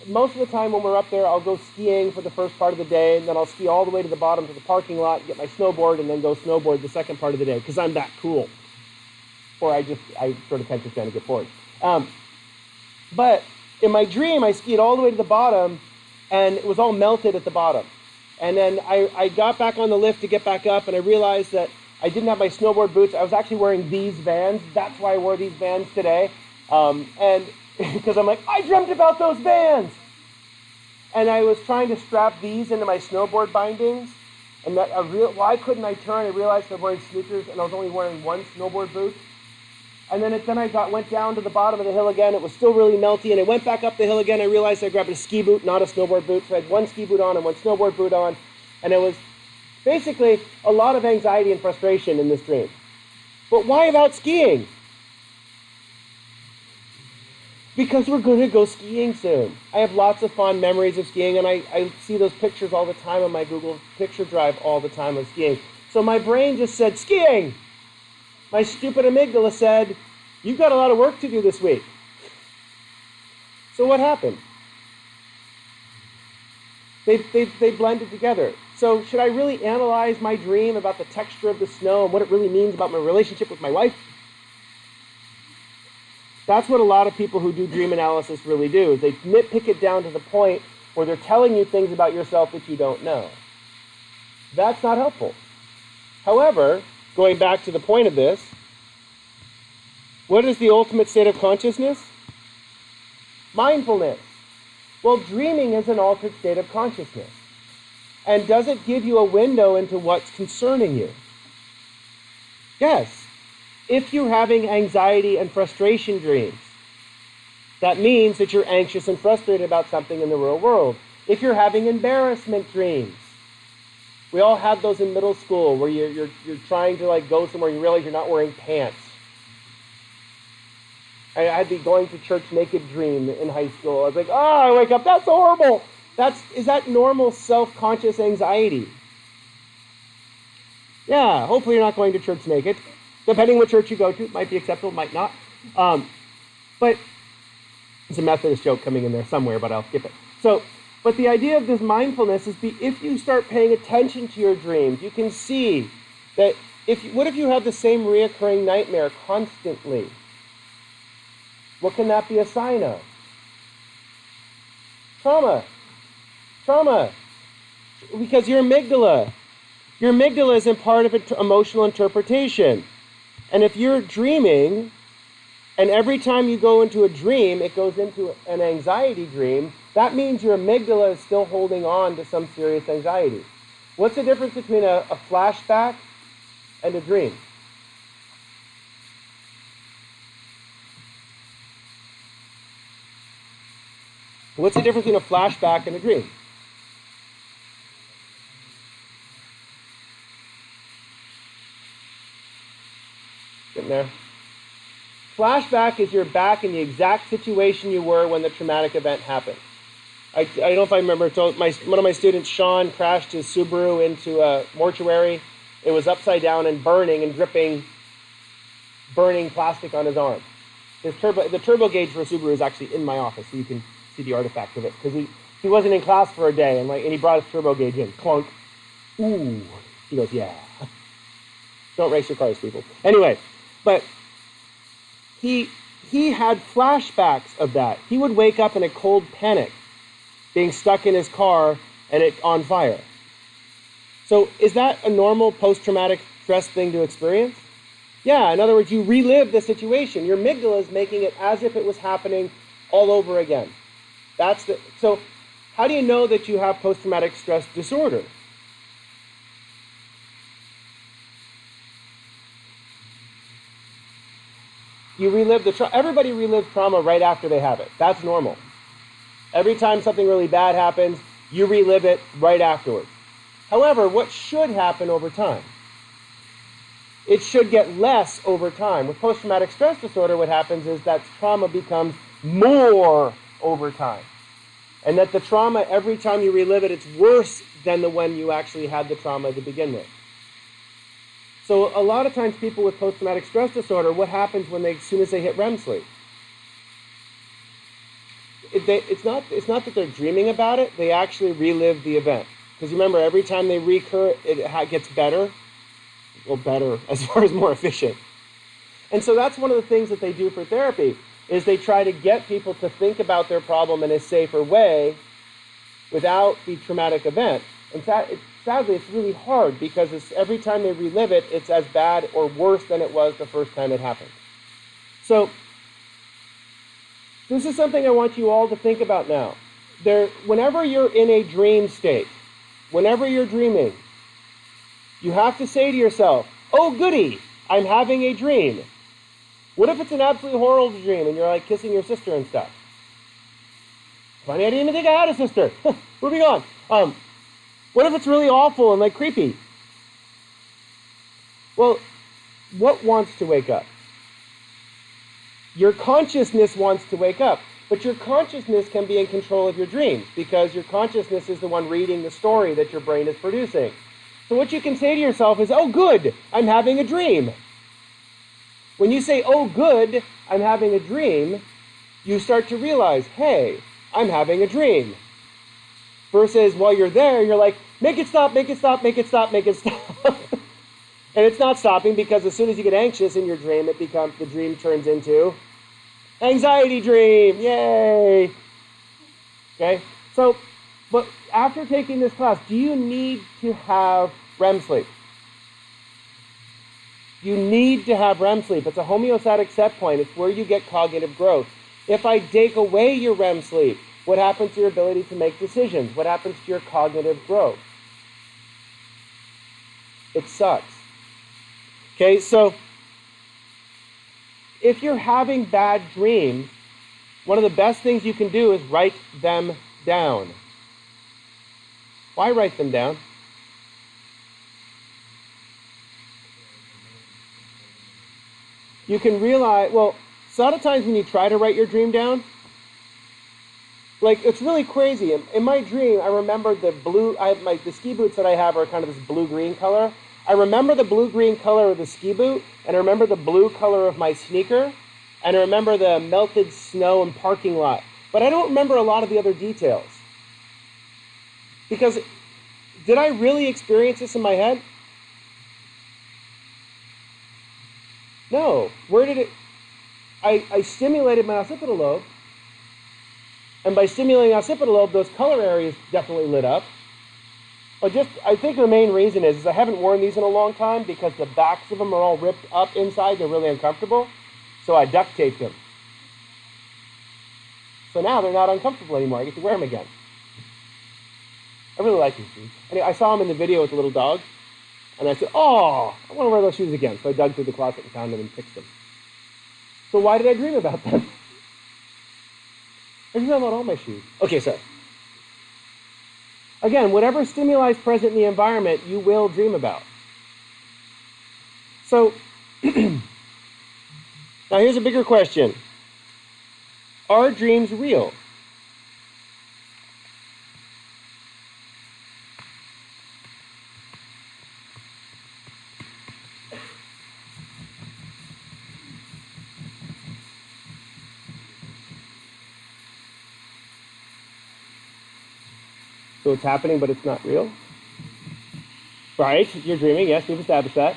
most of the time when we're up there, I'll go skiing for the first part of the day, and then I'll ski all the way to the bottom to the parking lot, get my snowboard, and then go snowboard the second part of the day, because I'm that cool. Or I sort of can't just stand to get bored. But in my dream, I skied all the way to the bottom, and it was all melted at the bottom. And then I got back on the lift to get back up, and I realized that I didn't have my snowboard boots. I was actually wearing these Vans. That's why I wore these Vans today. And because I'm like, I dreamt about those Vans. And I was trying to strap these into my snowboard bindings. And why couldn't I turn? I realized I was wearing sneakers, and I was only wearing one snowboard boot. And then I went down to the bottom of the hill again. It was still really melty, and I went back up the hill again. I realized I grabbed a ski boot, not a snowboard boot. So I had one ski boot on and one snowboard boot on. And it was basically a lot of anxiety and frustration in this dream. But why about skiing? Because we're going to go skiing soon. I have lots of fond memories of skiing, and I see those pictures all the time on my Google Picture Drive all the time of skiing. So my brain just said, skiing! My stupid amygdala said, you've got a lot of work to do this week. So what happened? They blended together. So should I really analyze my dream about the texture of the snow and what it really means about my relationship with my wife? That's what a lot of people who do dream analysis really do, is they nitpick it down to the point where they're telling you things about yourself that you don't know. That's not helpful. However, going back to the point of this, what is the ultimate state of consciousness? Mindfulness. Well, dreaming is an altered state of consciousness. And does it give you a window into what's concerning you? Yes. If you're having anxiety and frustration dreams, that means that you're anxious and frustrated about something in the real world. If you're having embarrassment dreams, we all had those in middle school where you're trying to go somewhere and you realize you're not wearing pants. I had the going to church naked dream in high school. I was like, I wake up, that's horrible. Is that normal self-conscious anxiety? Yeah, hopefully you're not going to church naked. Depending what church you go to, it might be acceptable, might not. But it's a Methodist joke coming in there somewhere, but I'll skip it. But the idea of this mindfulness is if you start paying attention to your dreams, you can see that what if you have the same reoccurring nightmare constantly? What can that be a sign of? Trauma. Because your amygdala isn't part of emotional interpretation. And if you're dreaming, and every time you go into a dream, it goes into an anxiety dream, that means your amygdala is still holding on to some serious anxiety. What's the difference between a flashback and a dream? What's the difference between a flashback and a dream? Getting there. Flashback is you're back in the exact situation you were when the traumatic event happened. I don't know if I remember, one of my students, Sean, crashed his Subaru into a mortuary. It was upside down and burning and dripping burning plastic on his arm. The turbo gauge for a Subaru is actually in my office, so you can see the artifact of it. Because he wasn't in class for a day, and he brought his turbo gauge in. Clunk. Ooh. He goes, yeah. Don't race your cars, people. Anyway, but he had flashbacks of that. He would wake up in a cold panic, being stuck in his car and it on fire. So is that a normal post-traumatic stress thing to experience? Yeah, in other words, you relive the situation. Your amygdala is making it as if it was happening all over again. So how do you know that you have post-traumatic stress disorder? You relive everybody relives trauma right after they have it. That's normal. Every time something really bad happens, you relive it right afterwards. However, what should happen over time? It should get less over time. With post-traumatic stress disorder, what happens is that trauma becomes more over time. And that the trauma, every time you relive it, it's worse than the when you actually had the trauma to begin with. So a lot of times people with post-traumatic stress disorder, what happens when as soon as they hit REM sleep? It's not that they're dreaming about it, they actually relive the event. Because remember, every time they recur, it gets better. Well, better as far as more efficient. And so that's one of the things that they do for therapy, is they try to get people to think about their problem in a safer way without the traumatic event. In fact, sadly, it's really hard because every time they relive it, it's as bad or worse than it was the first time it happened. So this is something I want you all to think about now. Whenever you're in a dream state, whenever you're dreaming, you have to say to yourself, oh goody, I'm having a dream. What if it's an absolutely horrible dream and you're like kissing your sister and stuff? Funny, I didn't even think I had a sister. Moving on. What if it's really awful and like creepy? Well, what wants to wake up? Your consciousness wants to wake up, but your consciousness can be in control of your dreams because your consciousness is the one reading the story that your brain is producing. So what you can say to yourself is, oh good, I'm having a dream. When you say, oh good, I'm having a dream, you start to realize, hey, I'm having a dream. Versus while you're there, you're like, make it stop, make it stop, make it stop, make it stop. And it's not stopping because as soon as you get anxious in your dream, the dream turns into anxiety dream, yay. Okay, so, but after taking this class, do you need to have REM sleep? You need to have REM sleep. It's a homeostatic set point. It's where you get cognitive growth. If I take away your REM sleep, what happens to your ability to make decisions? What happens to your cognitive growth? It sucks. Okay, so if you're having bad dreams, one of the best things you can do is write them down. Why write them down? You can realize, well, a lot of times when you try to write your dream down, like, it's really crazy. In my dream, I remember the ski boots that I have are kind of this blue-green color. I remember the blue-green color of the ski boot, and I remember the blue color of my sneaker, and I remember the melted snow and parking lot. But I don't remember a lot of the other details. Because, did I really experience this in my head? No. Where did it... I stimulated my occipital lobe, and by stimulating occipital lobe, those color areas definitely lit up. But I think the main reason is I haven't worn these in a long time because the backs of them are all ripped up inside. They're really uncomfortable. So I duct taped them. So now they're not uncomfortable anymore. I get to wear them again. I really like these shoes. Anyway, I saw them in the video with the little dog. And I said, oh, I want to wear those shoes again. So I dug through the closet and found them and fixed them. So why did I dream about them? I dream about all my shoes. Okay, sorry. Again, whatever stimuli is present in the environment, you will dream about. So, now here's a bigger question. Are dreams real? So it's happening, but it's not real? Right, you're dreaming, yes, we've established that.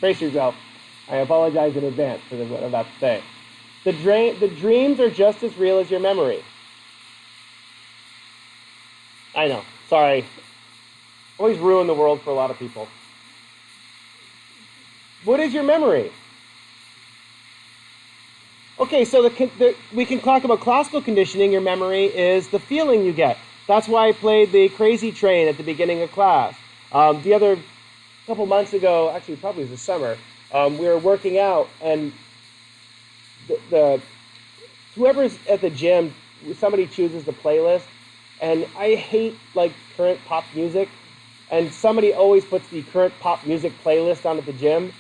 Brace yourself. I apologize in advance for what I'm about to say. The dreams are just as real as your memory. I know, sorry. Always ruin the world for a lot of people. What is your memory? Okay, so we can talk about classical conditioning. Your memory is the feeling you get. That's why I played the Crazy Train at the beginning of class. The other couple months ago, actually probably it was the summer, we were working out, and whoever's at the gym, somebody chooses the playlist. And I hate like current pop music. And somebody always puts the current pop music playlist on at the gym.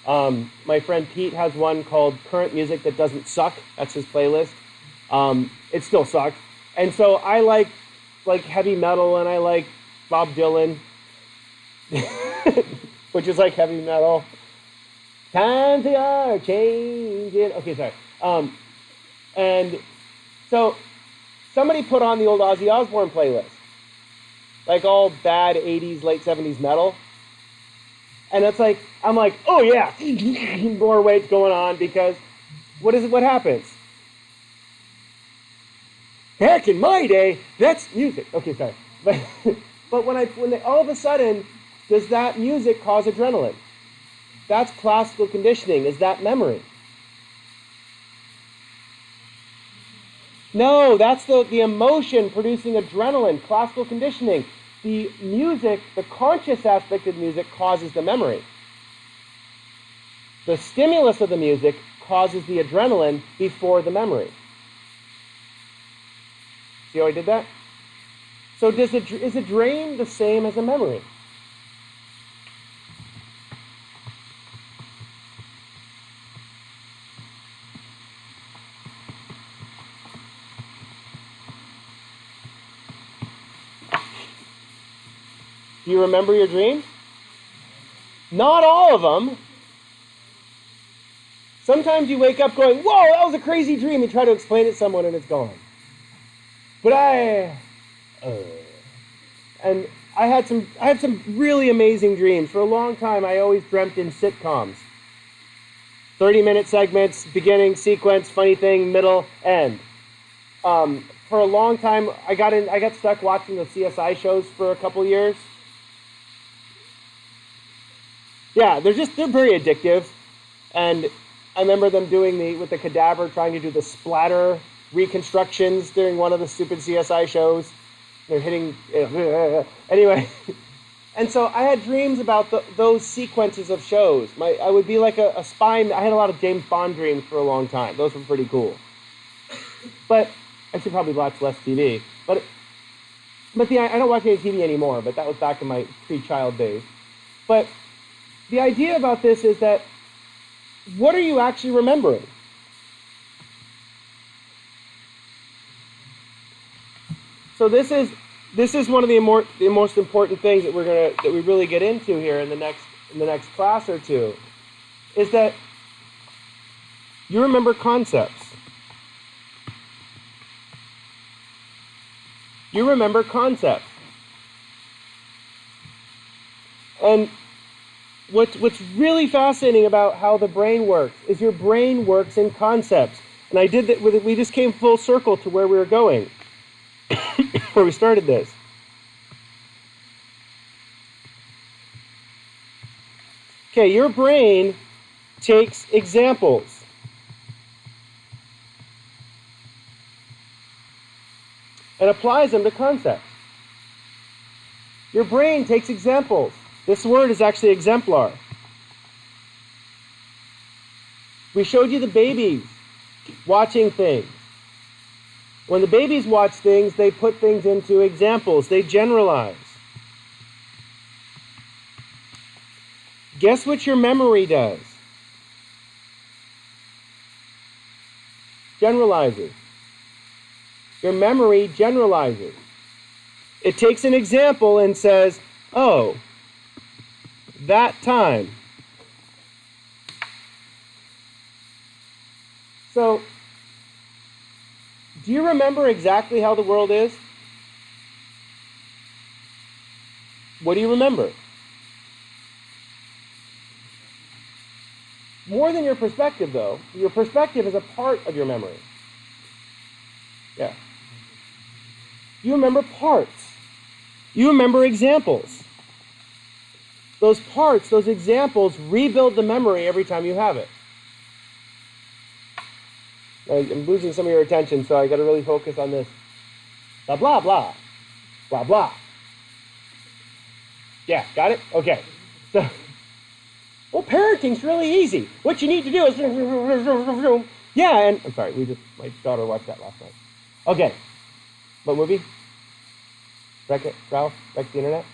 My friend Pete has one called Current Music That Doesn't Suck. That's his playlist. It still sucks. And so I like heavy metal, and I like Bob Dylan, which is like heavy metal. Times they are changing. Okay, sorry. And so somebody put on the old Ozzy Osbourne playlist, like all bad 80s, late 70s metal. And it's like, I'm like, oh yeah, more weights going on, because what happens? Heck, in my day, that's music. Okay, sorry. But when they, all of a sudden, does that music cause adrenaline? That's classical conditioning. Is that memory? No, that's the emotion producing adrenaline, classical conditioning. The music, the conscious aspect of music causes the memory. The stimulus of the music causes the adrenaline before the memory. See how I did that? So is a dream the same as a memory? Do you remember your dreams? Not all of them. Sometimes you wake up going, whoa, that was a crazy dream. You try to explain it to someone and it's gone. But and I had some really amazing dreams. For a long time, I always dreamt in sitcoms. 30-minute segments, beginning, sequence, funny thing, middle, end. For a long time, I got stuck watching the CSI shows for a couple years. Yeah, they're very addictive. And I remember them doing with the cadaver, trying to do the splatter reconstructions during one of the stupid CSI shows. They're hitting, anyway. And so I had dreams about those sequences of shows. I would be like a spy. I had a lot of James Bond dreams for a long time. Those were pretty cool. But I should probably watch less TV. But I don't watch any TV anymore, but that was back in my pre-child days. But the idea about this is that, what are you actually remembering? So this is one of the most important things that we really get into here in the next class or two, is that you remember concepts. You remember concepts. And what's really fascinating about how the brain works is your brain works in concepts. And I did that we just came full circle to where we were going, where we started this. Okay, your brain takes examples. And applies them to concepts. Your brain takes examples. This word is actually exemplar. We showed you the babies watching things. When the babies watch things, they put things into examples. They generalize. Guess what your memory does? Generalizes. Your memory generalizes. It takes an example and says, oh, that time. So, do you remember exactly how the world is? What do you remember? More than your perspective, though. Your perspective is a part of your memory. Yeah. You remember parts. You remember examples. Those parts, those examples, rebuild the memory every time you have it. I'm losing some of your attention, so I got to really focus on this. Blah, blah, blah. Blah, blah. Yeah, got it? Okay. So, well, parenting's really easy. What you need to do is... Yeah, and... I'm sorry, my daughter watched that last night. Okay. What movie? Wreck-It Ralph? Wreck the Internet?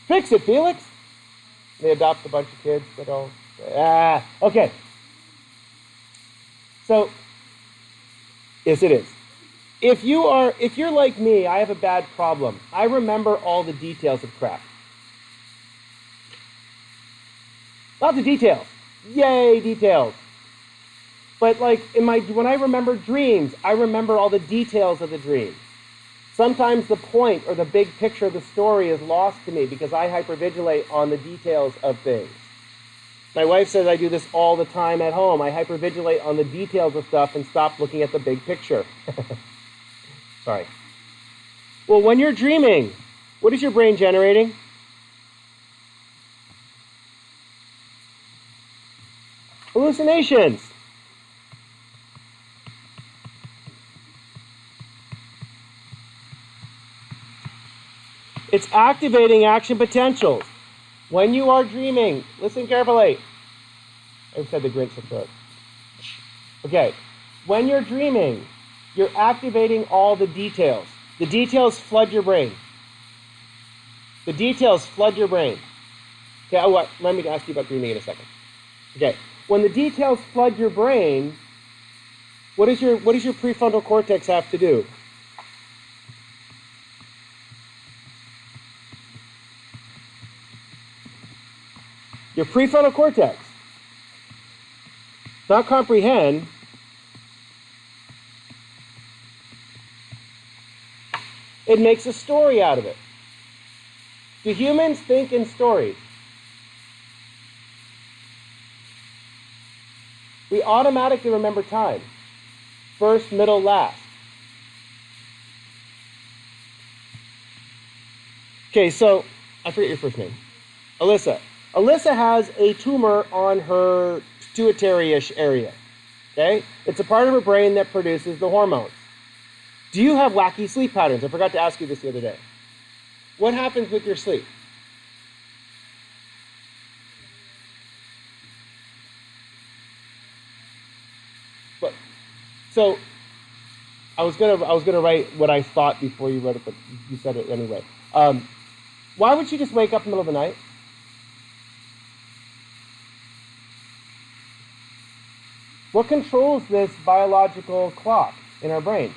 Fix It, Felix! They adopt a bunch of kids that all... okay. So, yes, it is. If you're like me, I have a bad problem. I remember all the details of crap. Lots of details. Yay, details. But like when I remember dreams, I remember all the details of the dream. Sometimes the point or the big picture of the story is lost to me because I hypervigilate on the details of things. My wife says I do this all the time at home. I hypervigilate on the details of stuff and stop looking at the big picture. Sorry. Well, when you're dreaming, what is your brain generating? Hallucinations. It's activating action potentials. When you are dreaming, listen carefully. I said the Grinch will throw it. Okay. When you're dreaming, you're activating all the details. The details flood your brain. The details flood your brain. Okay, let me ask you about dreaming in a second. Okay. When the details flood your brain, what does your prefrontal cortex have to do? Your prefrontal cortex, not comprehend, it makes a story out of it. Do humans think in stories? We automatically remember time. First, middle, last. Okay, so, I forget your first name. Alyssa. Alyssa has a tumor on her pituitary-ish area. Okay? It's a part of her brain that produces the hormones. Do you have wacky sleep patterns? I forgot to ask you this the other day. What happens with your sleep? But, so, I was gonna write what I thought before you wrote it, but you said it anyway. Why would you just wake up in the middle of the night? What controls this biological clock in our brain?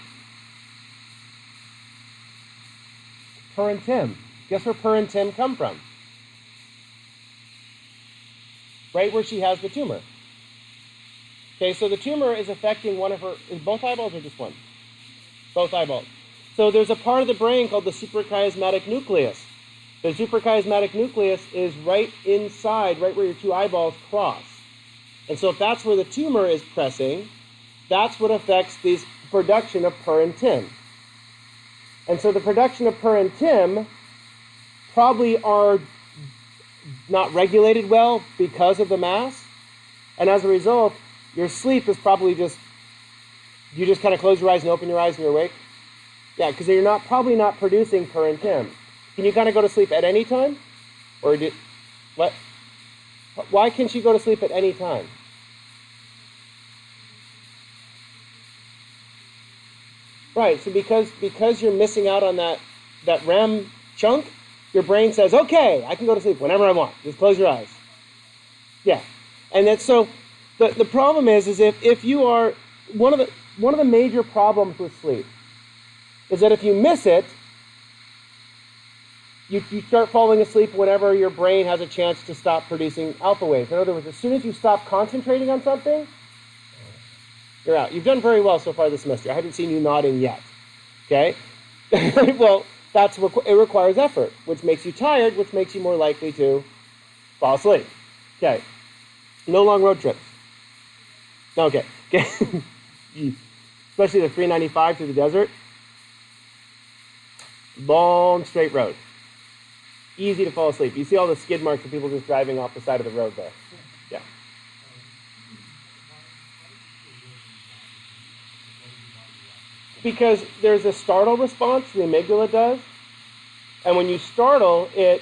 Per and Tim. Guess where Per and Tim come from? Right where she has the tumor. Okay, so the tumor is affecting one of her... Is both eyeballs or just one? Both eyeballs. So there's a part of the brain called the suprachiasmatic nucleus. The suprachiasmatic nucleus is right inside, right where your two eyeballs cross. And so if that's where the tumor is pressing, that's what affects the production of Per and Tim. And so the production of Per and Tim probably are not regulated well because of the mass. And as a result, your sleep is probably just, you just kind of close your eyes and open your eyes and you're awake. Yeah, because you're probably not producing Per and Tim. Can you kind of go to sleep at any time? Or what? Why can't you go to sleep at any time? Right, so because you're missing out on that REM chunk, your brain says, okay, I can go to sleep whenever I want. Just close your eyes. Yeah. And that's so the problem is if you are one of the major problems with sleep is that if you miss it, you start falling asleep whenever your brain has a chance to stop producing alpha waves. In other words, as soon as you stop concentrating on something, you're out. You've done very well so far this semester. I haven't seen you nodding yet. Okay? Well, it requires effort, which makes you tired, which makes you more likely to fall asleep. Okay. No long road trips. Okay. Especially the 395 through the desert. Long, straight road. Easy to fall asleep. You see all the skid marks of people just driving off the side of the road there. Yeah. Because there's a startle response the amygdala does. And when you startle, it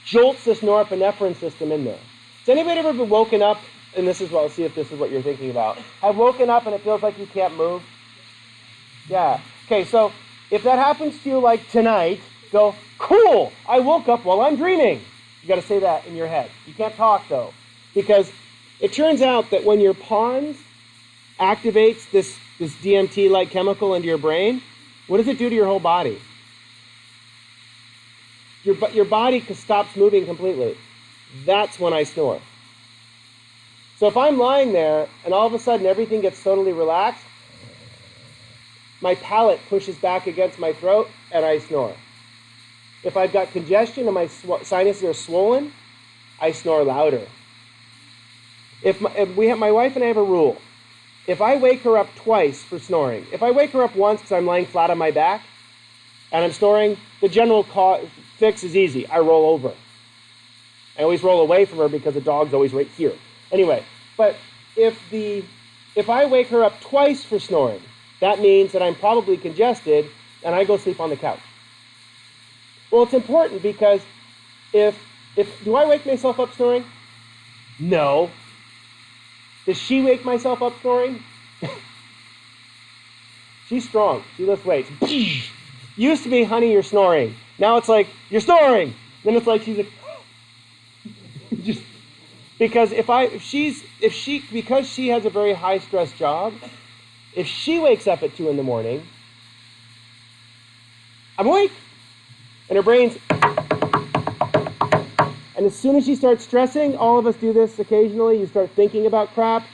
jolts this norepinephrine system in there. Has anybody ever been woken up, and this is what I'll see if this is what you're thinking about, have woken up and it feels like you can't move? Yeah. Okay, so if that happens to you like tonight, go, cool, I woke up while I'm dreaming. You got to say that in your head. You can't talk, though, because it turns out that when your pons activates this DMT-like chemical into your brain, what does it do to your whole body? Your body stops moving completely. That's when I snore. So if I'm lying there and all of a sudden everything gets totally relaxed, my palate pushes back against my throat and I snore. If I've got congestion and my sinuses are swollen, I snore louder. My wife and I have a rule. If I wake her up twice for snoring, if I wake her up once because I'm lying flat on my back and I'm snoring, the general fix is easy. I roll over. I always roll away from her because the dog's always right here. Anyway, but if I wake her up twice for snoring, that means that I'm probably congested and I go sleep on the couch. Well, it's important because do I wake myself up snoring? No. Does she wake myself up snoring? She's strong. She lifts weights. Used to be, honey, you're snoring. Now it's like, you're snoring. Then it's like she's like, just because because she has a very high stress job, if she wakes up at 2 in the morning, I'm awake. And her brain's, and as soon as she starts stressing, all of us do this occasionally, you start thinking about crap,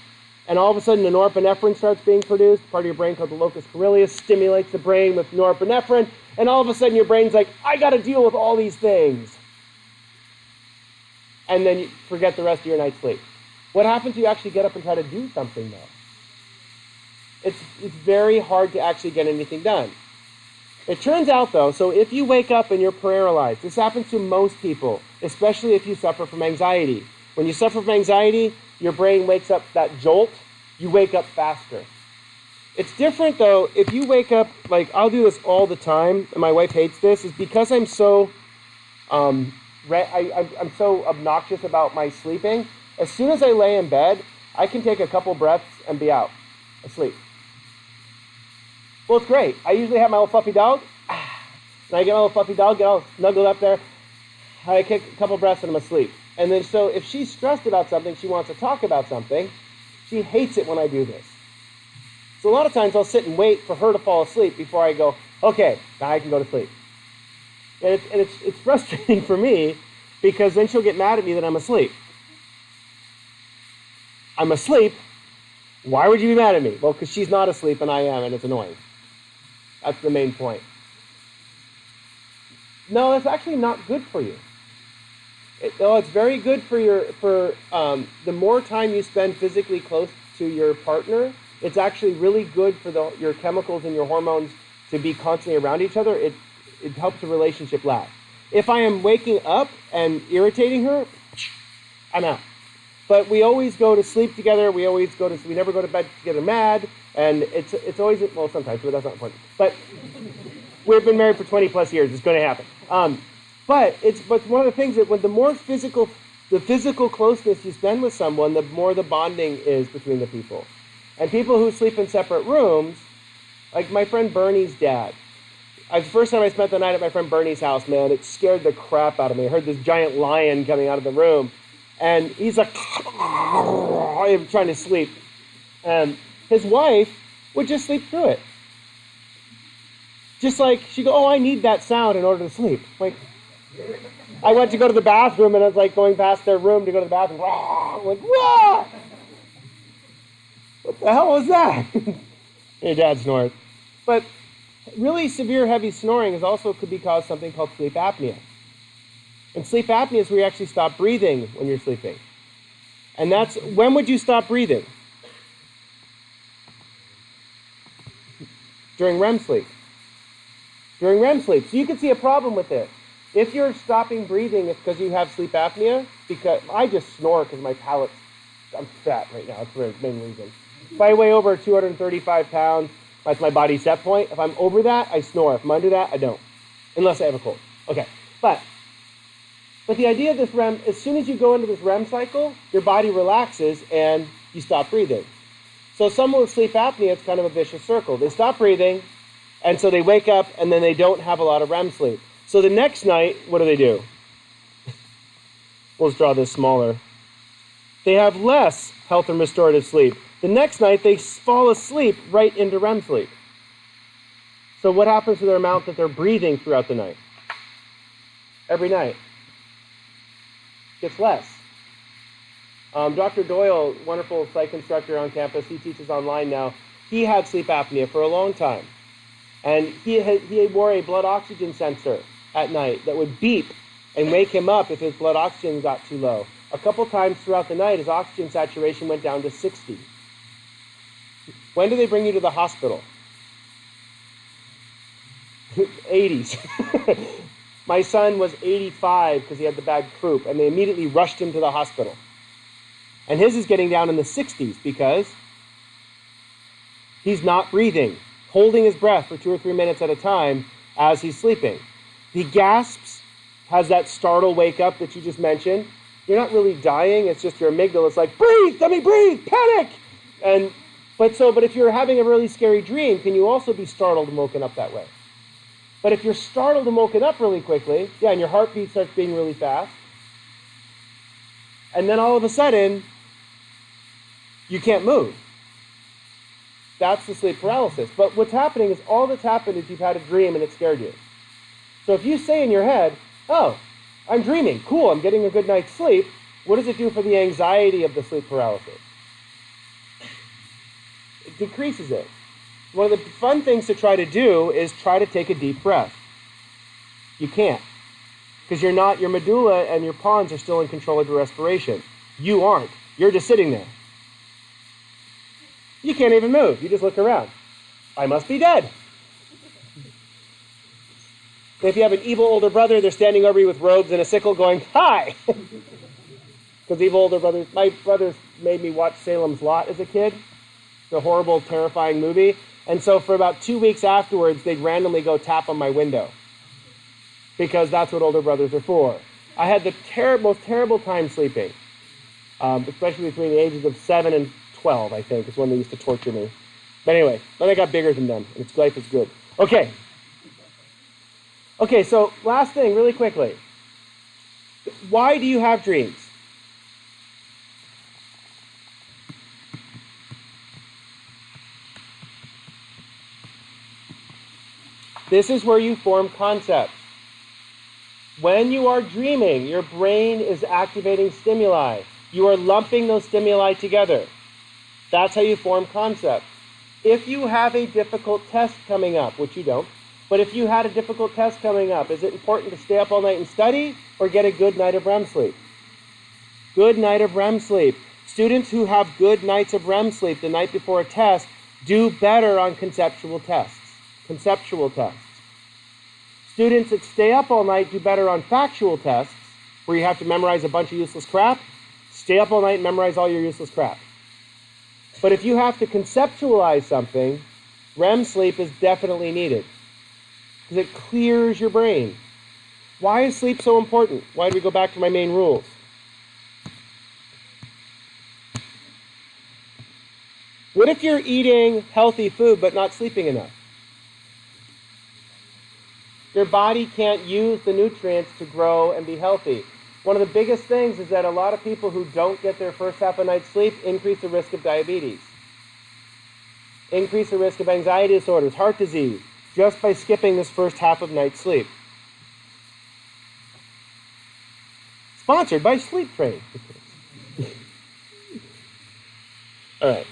and all of a sudden the norepinephrine starts being produced, part of your brain called the locus coeruleus, stimulates the brain with norepinephrine, and all of a sudden your brain's like, I gotta deal with all these things. And then you forget the rest of your night's sleep. What happens if you actually get up and try to do something, though? It's very hard to actually get anything done. It turns out, though, so if you wake up and you're paralyzed, this happens to most people, especially if you suffer from anxiety. When you suffer from anxiety, your brain wakes up that jolt, you wake up faster. It's different, though, if you wake up, like I'll do this all the time, and my wife hates this, is because I'm so I'm so obnoxious about my sleeping. As soon as I lay in bed, I can take a couple breaths and be out, asleep. Well, it's great. I usually have my little fluffy dog, and I get my little fluffy dog, get all snuggled up there, I take a couple breaths and I'm asleep. And then so if she's stressed about something, she wants to talk about something, she hates it when I do this. So a lot of times I'll sit and wait for her to fall asleep before I go, okay, now I can go to sleep. And it's frustrating for me because then she'll get mad at me that I'm asleep. I'm asleep. Why would you be mad at me? Well, because she's not asleep and I am, and it's annoying. That's the main point. No, that's actually not good for you. It's very good for the more time you spend physically close to your partner. It's actually really good for your chemicals and your hormones to be constantly around each other. It helps the relationship last. If I am waking up and irritating her, I'm out. But we always go to sleep together. We never go to bed together mad. And it's always, well, sometimes, but that's not important. But we've been married for 20 plus years. It's going to happen. But one of the things that when the physical closeness you spend with someone, the more the bonding is between the people. And people who sleep in separate rooms, like my friend Bernie's dad. The first time I spent the night at my friend Bernie's house, man, it scared the crap out of me. I heard this giant lion coming out of the room. And he's like, trying to sleep. And his wife would just sleep through it. Just like, she'd go, oh, I need that sound in order to sleep. Like, I went to go to the bathroom, and I was like going past their room to go to the bathroom. Like, whoa! What the hell was that? Your dad snores. But really severe heavy snoring could be caused something called sleep apnea. And sleep apnea is where you actually stop breathing when you're sleeping. And when would you stop breathing? During REM sleep. During REM sleep. So you can see a problem with this. If you're stopping breathing, it's because you have sleep apnea. Because I just snore because my palate, I'm fat right now. That's the main reason. If I weigh over 235 pounds, that's my body set point. If I'm over that, I snore. If I'm under that, I don't. Unless I have a cold. Okay. But the idea of this REM, as soon as you go into this REM cycle, your body relaxes and you stop breathing. So someone with sleep apnea, it's kind of a vicious circle. They stop breathing, And so they wake up and then they don't have a lot of REM sleep. So the next night, what do? Let's draw this smaller. They have less health and restorative sleep. The next night, they fall asleep right into REM sleep. So what happens to their amount that they're breathing throughout the night? Every night. Gets less. Dr. Doyle, wonderful psych instructor on campus, he teaches online now. He had sleep apnea for a long time. And he wore a blood oxygen sensor at night that would beep and wake him up if his blood oxygen got too low. A couple times throughout the night, his oxygen saturation went down to 60. When do they bring you to the hospital? 80s. My son was 85 because he had the bad croup, and they immediately rushed him to the hospital. And his is getting down in the 60s because he's not breathing, holding his breath for 2 or 3 minutes at a time as he's sleeping. He gasps, has that startle wake up that you just mentioned. You're not really dying, it's just your amygdala. It's like, breathe, let me breathe, panic! But if you're having a really scary dream, can you also be startled and woken up that way? But if you're startled and woken up really quickly, yeah, and your heartbeat starts being really fast, and then all of a sudden, you can't move. That's the sleep paralysis. But what's happening is all that's happened is you've had a dream and it scared you. So if you say in your head, oh, I'm dreaming, cool, I'm getting a good night's sleep, what does it do for the anxiety of the sleep paralysis? It decreases it. One of the fun things to try to do is try to take a deep breath. You can't. Because your medulla and your pons are still in control of your respiration. You aren't. You're just sitting there. You can't even move. You just look around. I must be dead. If you have an evil older brother, they're standing over you with robes and a sickle going, hi! Because evil older brothers, my brothers made me watch Salem's Lot as a kid. It's a horrible, terrifying movie. And so for about 2 weeks afterwards, they'd randomly go tap on my window. Because that's what older brothers are for. I had the most terrible time sleeping. Especially between the ages of 7 and 12, I think, is when they used to torture me. But anyway, then I got bigger than them, and life is good. Okay. Okay, so last thing, really quickly. Why do you have dreams? This is where you form concepts. When you are dreaming, your brain is activating stimuli. You are lumping those stimuli together. That's how you form concepts. If you have a difficult test coming up, which you don't, but if you had a difficult test coming up, is it important to stay up all night and study or get a good night of REM sleep? Good night of REM sleep. Students who have good nights of REM sleep the night before a test do better on conceptual tests. Students that stay up all night do better on factual tests, where you have to memorize a bunch of useless crap. Stay up all night and memorize all your useless crap. But if you have to conceptualize something, REM sleep is definitely needed, because it clears your brain. Why is sleep so important? Why do we go back to my main rules? What if you're eating healthy food but not sleeping enough? Your body can't use the nutrients to grow and be healthy. One of the biggest things is that a lot of people who don't get their first half a night's sleep increase the risk of diabetes, increase the risk of anxiety disorders, heart disease, just by skipping this first half of night's sleep. Sponsored by Sleep Train. All right.